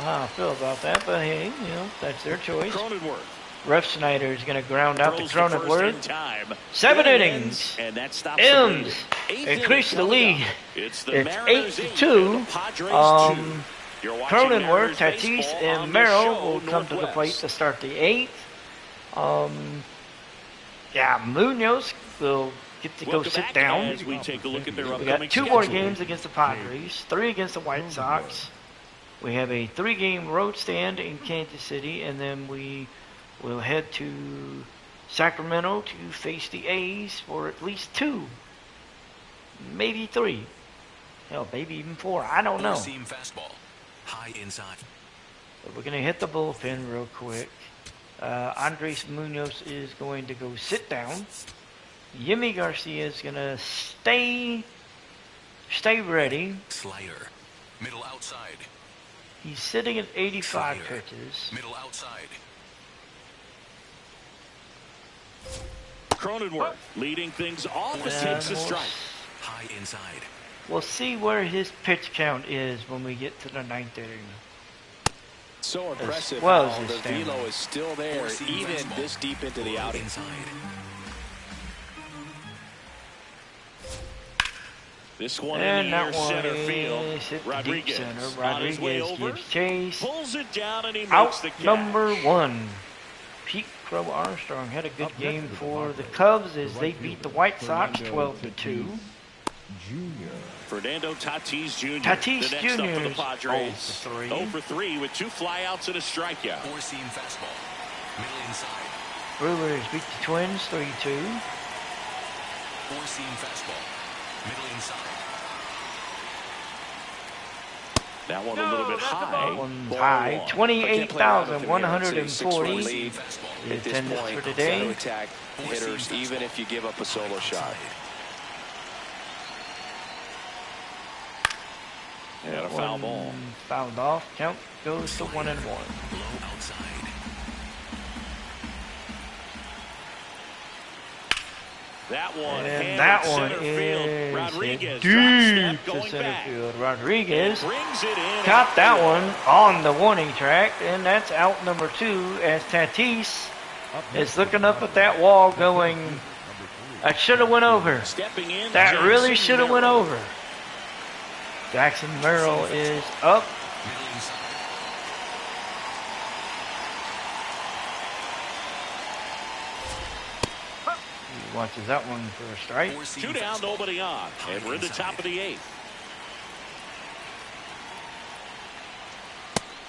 How I feel about that, but hey, that's their choice. Cronenworth Ref Snyder is going to ground out to throws the first in Cronenworth. time. 7 innings. And that stops the M's lead. 8th increase the inning. lead. It's the It's Mariners 8-2. and the Padres 2. You're watching Cronenworth, Mariners Tatis, baseball on and the Merrill show, will come to the plate Northwest. to start the 8th. Munoz will get to go Welcome sit back down. as we take a look at their We upcoming got 2 more schedule. games against the Padres, 3 against the White Sox. We have a 3-game road stand in Kansas City, and then we will head to Sacramento to face the A's for at least 2, maybe 3. Hell, maybe even 4. I don't know. Four-seam fastball. High inside. But we're going to hit the bullpen real quick. Andres Munoz is going to go sit down. Yimi Garcia is going to stay ready. Slider. Middle outside. He's sitting at 85 Slider. pitches. Middle outside. Cronenworth leading things off as takes a strike. High inside. We'll see where his pitch count is when we get to the 9th inning. So impressive well how as the his stamina. velo is still there, Four-seam even fastball. this deep into the outing. Inside. This one And in the near that one center field. is hit the deep Rodriguez center. on his way Rodriguez over, gives chase. pulls it down, and he makes Out the catch. number 1. Pete Crow Armstrong had a good game for the Cubs as they beat the White Sox 12-2. Fernando Tatis Jr. Tatis the next up for the Jr.'s Padres. 0 for 3. 0 for 3 with 2 flyouts and a strikeout. Four-seam fastball. Middle inside. Brewers beat the Twins 3-2. Four-seam fastball. Middle inside. That one a little bit high. That one's Ball high. one. 28,140 lead. the At this attendance point, for you today. gotta attack hitters even if you give up a solo shot. And a foul ball. Fouled off. Count goes to 1-1. Low outside. That one, And that one center is field. Rodriguez deep drop step to going center back. field. Rodriguez Brings it in. caught that one on the warning track, and that's out number 2 as Tatis is looking up at that wall going, that should have went over. Stepping in, That Jackson really should have went Merrill. over. Jackson Merrill is up. Middle inside. He watches that one for a strike. Four-seam 2 down, fastball. nobody on. And we're in the top of the 8th.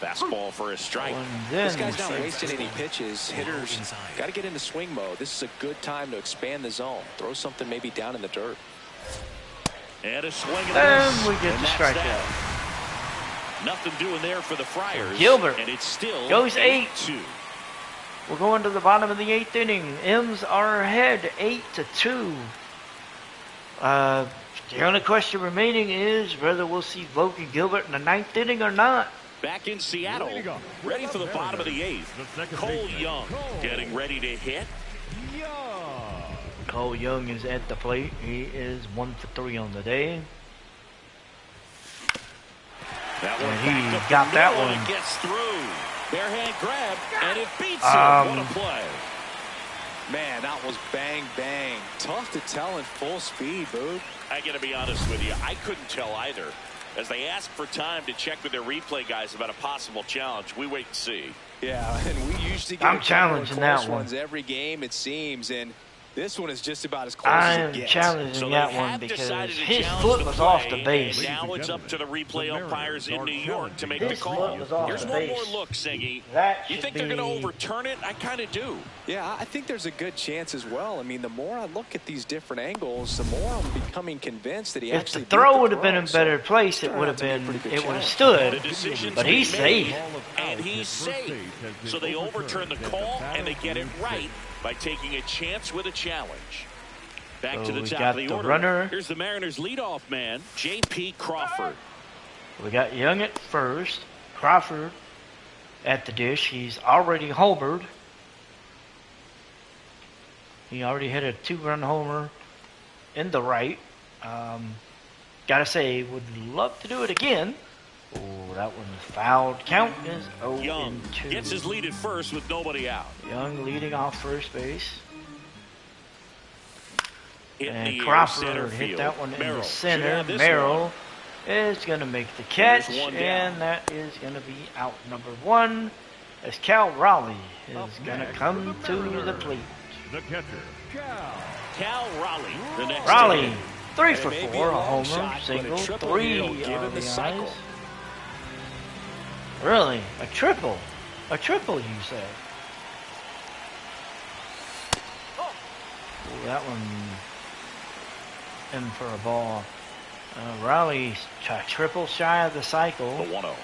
Fastball for a strike. This guy's not wasting any pitches. Hitters inside. got to get into swing mode. This is a good time to expand the zone. Throw something maybe down in the dirt. And a swing and And miss. we get And the that's strikeout. that. Nothing doing there for the Friars. Gilbert And it's still goes 8-2. We're going to the bottom of the 8th inning. M's are ahead 8-2. The only question remaining is whether we'll see Logan Gilbert in the 9th inning or not. Back in Seattle, ready for the bottom of the 8th. Cole Young getting ready to hit. Cole Young is at the plate. He is 1 for 3 on the day. That one And he back up got the that middle one. and gets through. Bare hand grab, and it beats him. What a play. Man, that was bang, bang. Tough to tell in full speed, Boog. I got to be honest with you. I couldn't tell either. As they ask for time to check with their replay guys about a possible challenge, we wait and see. Yeah, and we usually get I'm a couple of challenging close that one. ones every game, it seems, and this one is just about as close I as am it gets. challenging So that they one have because decided to his challenge foot the was play, off the base. and now it's up to the replay umpires in New York to make His the call. foot was off Here's the one base. more look, Siggy. That You should think they're going to be- overturn it? I kind of do. Yeah, I think there's a good chance as well. I mean, the more I look at these different angles, the more I'm becoming convinced that he If actually the throw would have beat the been in throw. better place, it turned would out have to be a been, pretty good it would have challenge. The stood. decision's But he's been made, safe. and he's safe. So they overturn the call, and they get it right by taking a chance with a challenge. Back So to the we top got of the the order. runner. Here's the Mariners' leadoff man, J.P. Crawford. We got Young at first. Crawford at the dish. He's already homered. He already hit a 2-run homer in the right. Gotta say, would love to do it again. Oh, that one's fouled. Count is 0-2. Young gets his lead at first with nobody out. Young leading off first base. Hit in And the air, Crawford center hit field. that one in Merrill the should center. have this Merrill one. is going to make the catch, There's one down. and that is going to be out number 1 as Cal Raleigh is going to come to the plate. The catcher, Cal. Cal Raleigh, the next Raleigh, inning. 3 It for may be 4, a a long homer, shot, but a single, triple 3 here will give him the RBIs. cycle. Really? A triple? A triple, you say? Ooh, that one in for a ball. Raleigh's triple shy of the The cycle. 1-0.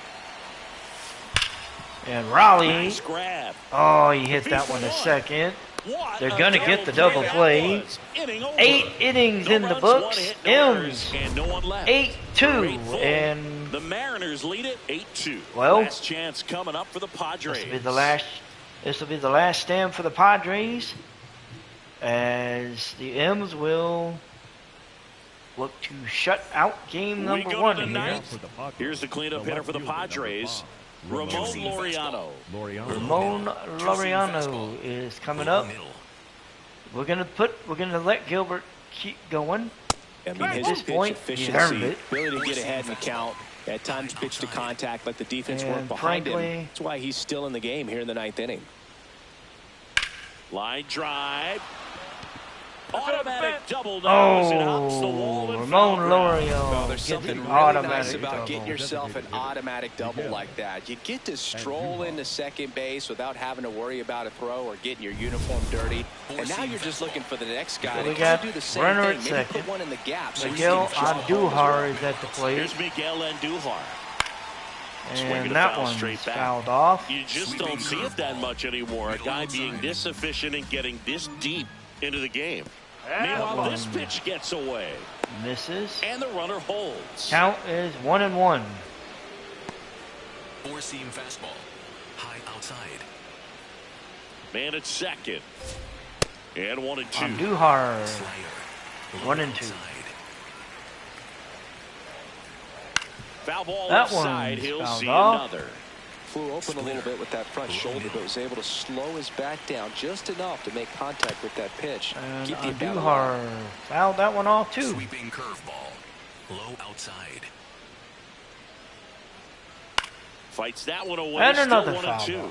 And Raleigh, Nice grab. oh, he hit that one a second. What They're a gonna get the double that play. was. Inning over. 8 innings No in the runs, books. one hit, no errors, M's and no one left. 8-2, Great full. and The Mariners lead it 8-2. Well, last chance coming up for the Padres. this will be the last. This will be the last stand for the Padres, as the M's will look to shut out game We number go 1 to the here. ninth. Here's the cleanup hitter for the Padres, Ramon Laureano. Ramon Laureano is coming up. Middle. We're gonna let Gilbert keep going. I mean, his this pitch point, he earned efficiency, it. ability to get ahead in the count, at times pitch to contact, let the defense work And behind him. frankly, That's why he's still in the game here in the 9th inning. Line drive. Automatic double nose. It hops the wall and Ramon foul Lorio Well, there's gets something an really automatic nice about double. getting yourself an automatic double like that. You get to stroll into second base without having to worry about a throw or getting your uniform dirty. And now you're just looking for the next guy So we to got do the same runner thing. at Maybe second. put one in the gap. So Miguel you can draw home as well. Andujar is at the plate. Here's Miguel Andujar. Swinging And a that foul one's straight back. fouled off. You just don't see it that much anymore. A guy being this efficient and getting this deep into the game. Meanwhile, this pitch gets away. Misses. And the runner holds. Count is 1-1. Four-seam fastball. High outside. Man at second. And 1-2. Andujar, Slider. 1-2. Outside. Foul ball That left side. one's He'll fouled see off. another. Flew open a little bit with that front shoulder, but was able to slow his back down just enough to make contact with that pitch. And Keep the bat alive. Andujar fouled that one off too. Sweeping curveball. Low outside. Fights that one away. And Still another 1-2. foul.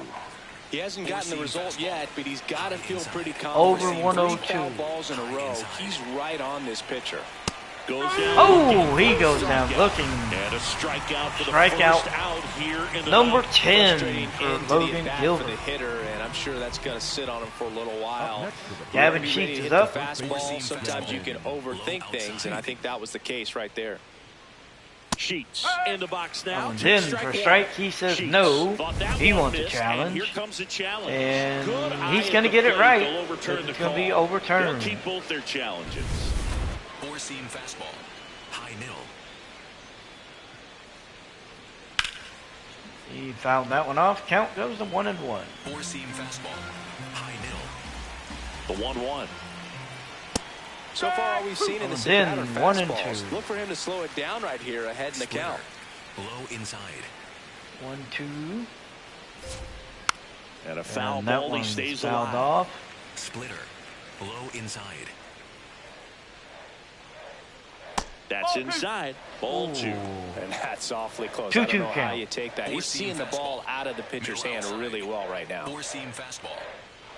He hasn't gotten the result yet, but he's got to feel pretty confident. Over Three 102. foul balls in a row. He's right on this pitcher. Goes down. Oh, he goes down looking. And a strikeout for the Strikeout. first out here in the Number ninth. 10 Frustrating for end to the Logan at-bat for Gilbert. the hitter, and I'm sure that's going to sit on him for a little while. Gavin When you're ready Sheets to is hit up. the fastball, sometimes you can overthink things, and I think that was the case right there. Sheets in the box now. And then for strike, he says no. Thought that He one wants a missed, challenge. And here comes a challenge. And Good he's eye going to at get the it plate. right. They'll overturn the It's going to be call. overturned. They'll keep both their challenges. Four-seam fastball. High nil. He fouled that one off. Count goes to 1-1. Four-seam fastball. High nil. The 1-1. So far, all we've seen in the Then sit-down are 1 and fastballs. 2. Look for him to slow it down right here ahead in the Splitter. count. Low inside. 1-2. And a foul And that ball. He one's stays fouled alive. off. Splitter. Low inside. That's inside. Ball 2. And that's awfully close. 2-2 I don't know how count. you take that. He's Four-seam seeing the ball fastball. out of the pitcher's Middle hand outside. really well right now. Four-seam fastball.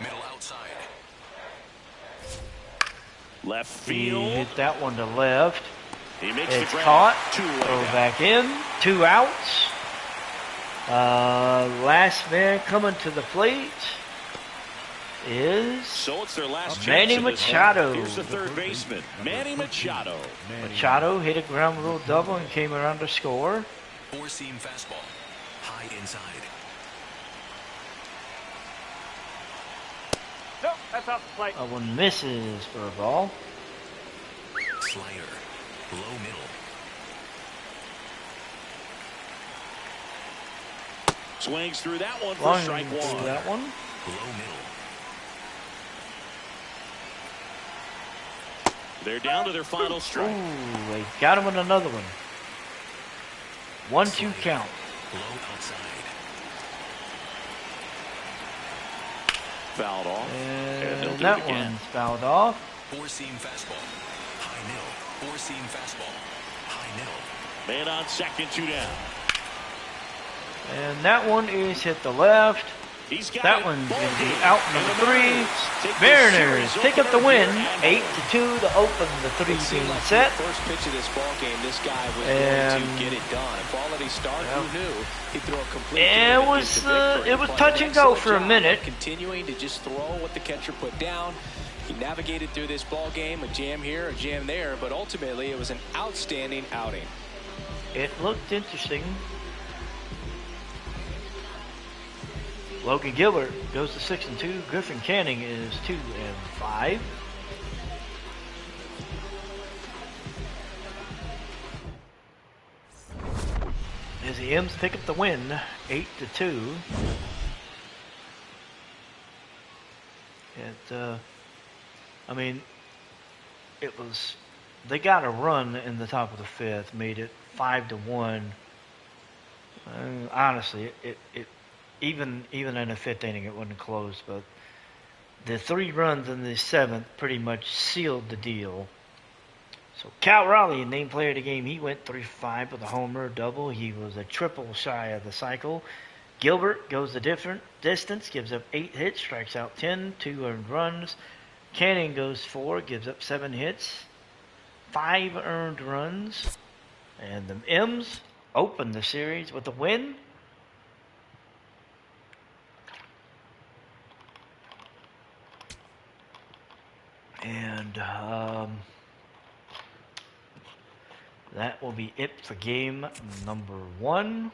Middle outside. Left He field. hit that one to left. He makes It's the grab. caught. 2-away Throw now. back in. 2 outs. Last man coming to the plate is So it's their last Manny chance. in this Machado. one. Here's the third baseman, Manny Machado. Machado. Hit a ground rule double and came around to score. Four-seam fastball. High inside. Nope, that's off the plate. That one misses for a ball. Slider. Low middle. Swings through that one for Long strike through one. that one. Low middle. They're down to their final strike. Ooh, they got him with another one. 1-2 count. Low outside. Fouled off. And they'll do that it again. one's fouled off. Four-seam fastball. High nil. Four-seam fastball. High nil. Man on second, 2 down. And that one is hit the left. He's got That it. one's Ball going to be game. out And number the 3. take the Mariners series pick up the opener win. here at 8-2 to open the It seemed 3-game like set. the first pitch of this ball game, this guy was And- going to get it done. A quality start, Yeah. who knew? He'd throw a complete It game that was, gets the victory. it was Played touch an and go excellent for a job minute. of continuing to just throw what the catcher put down. He navigated through this ball game, a jam here, a jam there, but ultimately it was an outstanding outing. It looked interesting. Logan Gilbert goes to 6-2. Griffin Canning is 2-5. As the M's pick up the win, 8-2. I mean, it was. They got a run in the top of the 5th, made it 5-1. Honestly, it even in the 5th inning, it wasn't close. But the 3 runs in the 7th pretty much sealed the deal. So Cal Raleigh, named player of the game, he went 3 for 5 with a homer, a double. He was a triple shy of the cycle. Gilbert goes the different distance, gives up 8 hits, strikes out 10, 2 earned runs. Canning goes 4, gives up 7 hits, 5 earned runs. And the M's open the series with a win. And that will be it for game number 1.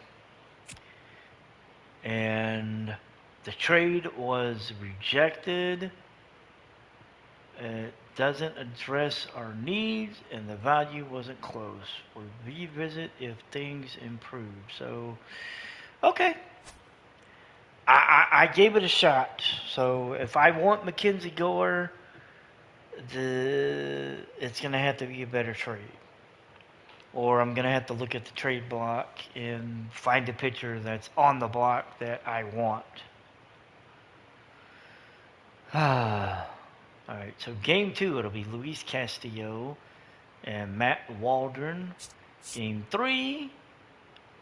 And the trade was rejected. It doesn't address our needs, and the value wasn't close. We'll revisit if things improve. So, okay. I gave it a shot. So if I want Mackenzie Gore, it's going to have to be a better trade. Or I'm going to have to look at the trade block and find a pitcher that's on the block that I want. All right, so game 2, it'll be Luis Castillo and Matt Waldron. Game 3,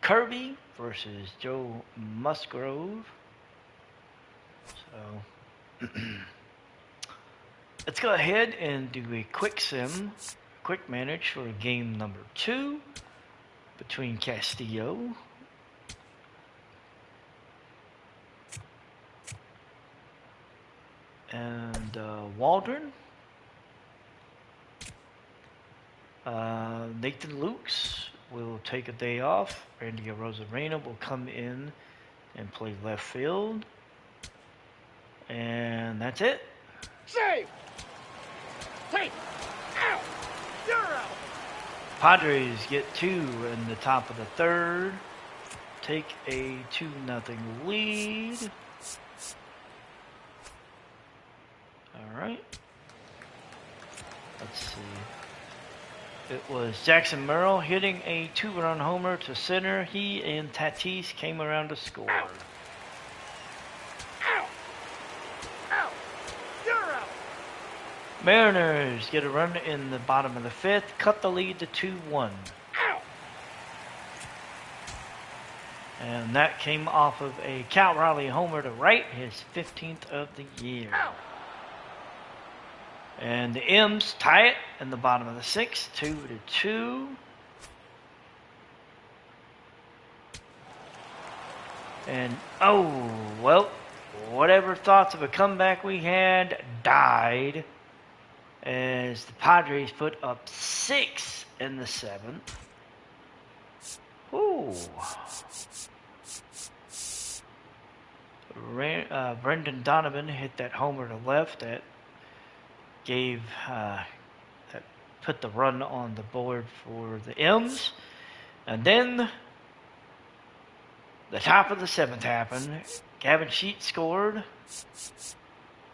Kirby versus Joe Musgrove. So let's go ahead and do a quick manage for game number 2 between Castillo and Waldron. Nathan Lukes will take a day off. Randy Arozarena will come in and play left field. And that's it. Save! Take! Out! You're out! Padres get 2 in the top of the 3rd. Take a 2-0 lead. All right. Let's see. It was Jackson Merrill hitting a 2-run homer to center. He and Tatis came around to score. Out! Out! You're out! Mariners get a run in the bottom of the 5th. Cut the lead to 2-1. Out! And that came off of a Cal Raleigh homer to right, his 15th of the year. Out! And the M's tie it in the bottom of the 6th, 2-2. And, oh, well, whatever thoughts of a comeback we had died as the Padres put up 6 in the 7th. Ooh. Brendan Donovan hit that homer to left that gave that put the run on the board for the M's. And then the top of the 7th happened. Gavin Sheets scored.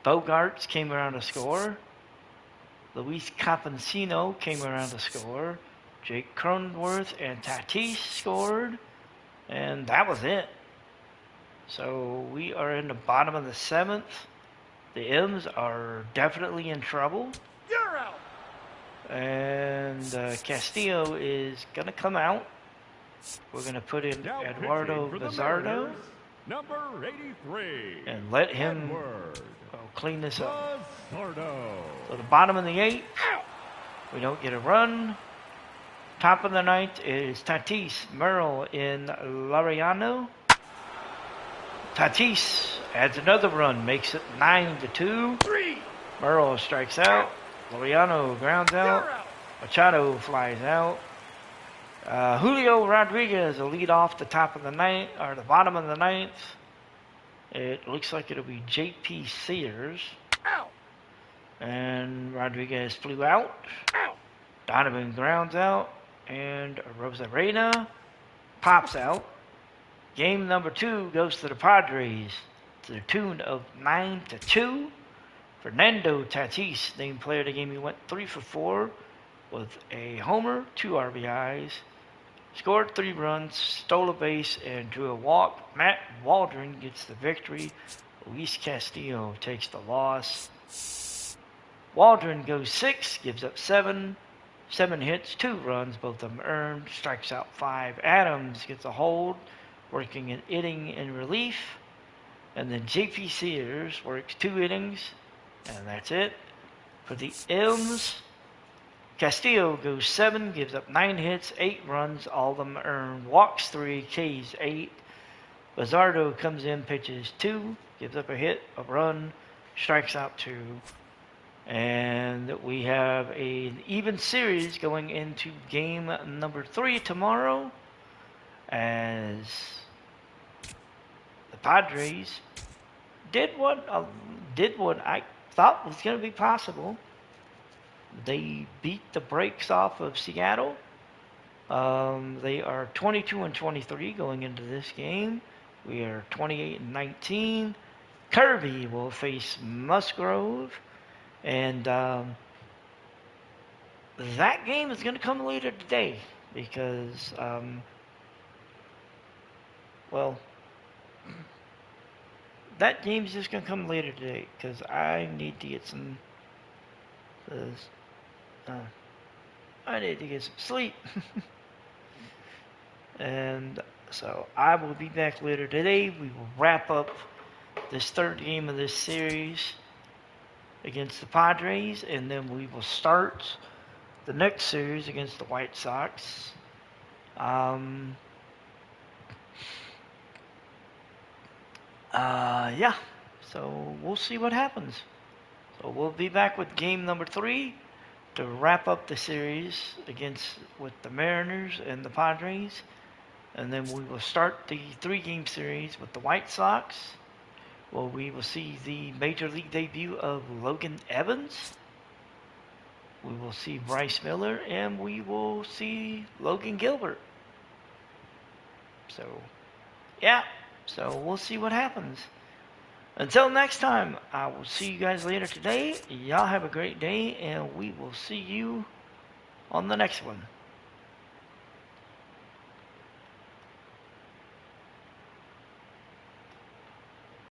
Bogarts came around to score. Luis Campesino came around to score. Jake Cronenworth and Tatis scored. And that was it. So we are in the bottom of the 7th. The M's are definitely in trouble. You're out! And Castillo is going to come out. We're going to put in Now Eduardo pitching for the Bizardo Mariners, number 83. and let him Edward clean this up. Bizardo. So the bottom of the 8th, Out! we don't get a run. Top of the 9th is Tatis, Merrill, in Laureano. Tatis adds another run, makes it 9-2. 3! Merrill strikes out. Laureano grounds You're out. out! Machado flies out. Julio Rodriguez will lead off the top of the 9th, or the bottom of the 9th. It looks like it'll be J.P. Sears. Out! And Rodriguez flew out. Out! Donovan grounds out. And Rosarena pops out. Game number 2 goes to the Padres to the tune of 9-2. Fernando Tatis, named player of the game, he went 3 for 4 with a homer, 2 RBIs, scored 3 runs, stole a base, and drew a walk. Matt Waldron gets the victory. Luis Castillo takes the loss. Waldron goes 6, gives up 7, 7 hits, 2 runs, both of them earned, strikes out 5. Adams gets a hold, working an inning in relief. And then J.P. Sears works 2 innings, and that's it. For the M's, Castillo goes 7, gives up 9 hits, 8 runs, all of them earned, walks 3, Ks 8. Luzardo comes in, pitches 2, gives up a hit, a run, strikes out 2. And we have an even series going into game number 3 tomorrow, as the Padres did what I thought was going to be possible. They beat the brakes off of Seattle. They are 22-23 going into this game. We are 28-19. Kirby will face Musgrove, and that game is going to come later today because, well, that game's just going to come later today because I need to get some. I need to get some sleep. And so I will be back later today. We will wrap up this 3rd game of this series against the Padres, and then we will start the next series against the White Sox. Yeah, so we'll see what happens. So we'll be back with game number 3 to wrap up the series with the Mariners and the Padres. And then we will start the 3-game series with the White Sox. Well, we will see the Major League debut of Logan Evans. We will see Bryce Miller, and we will see Logan Gilbert. So, yeah. So we'll see what happens. Until next time, I will see you guys later today. Y'all have a great day, and we will see you on the next one.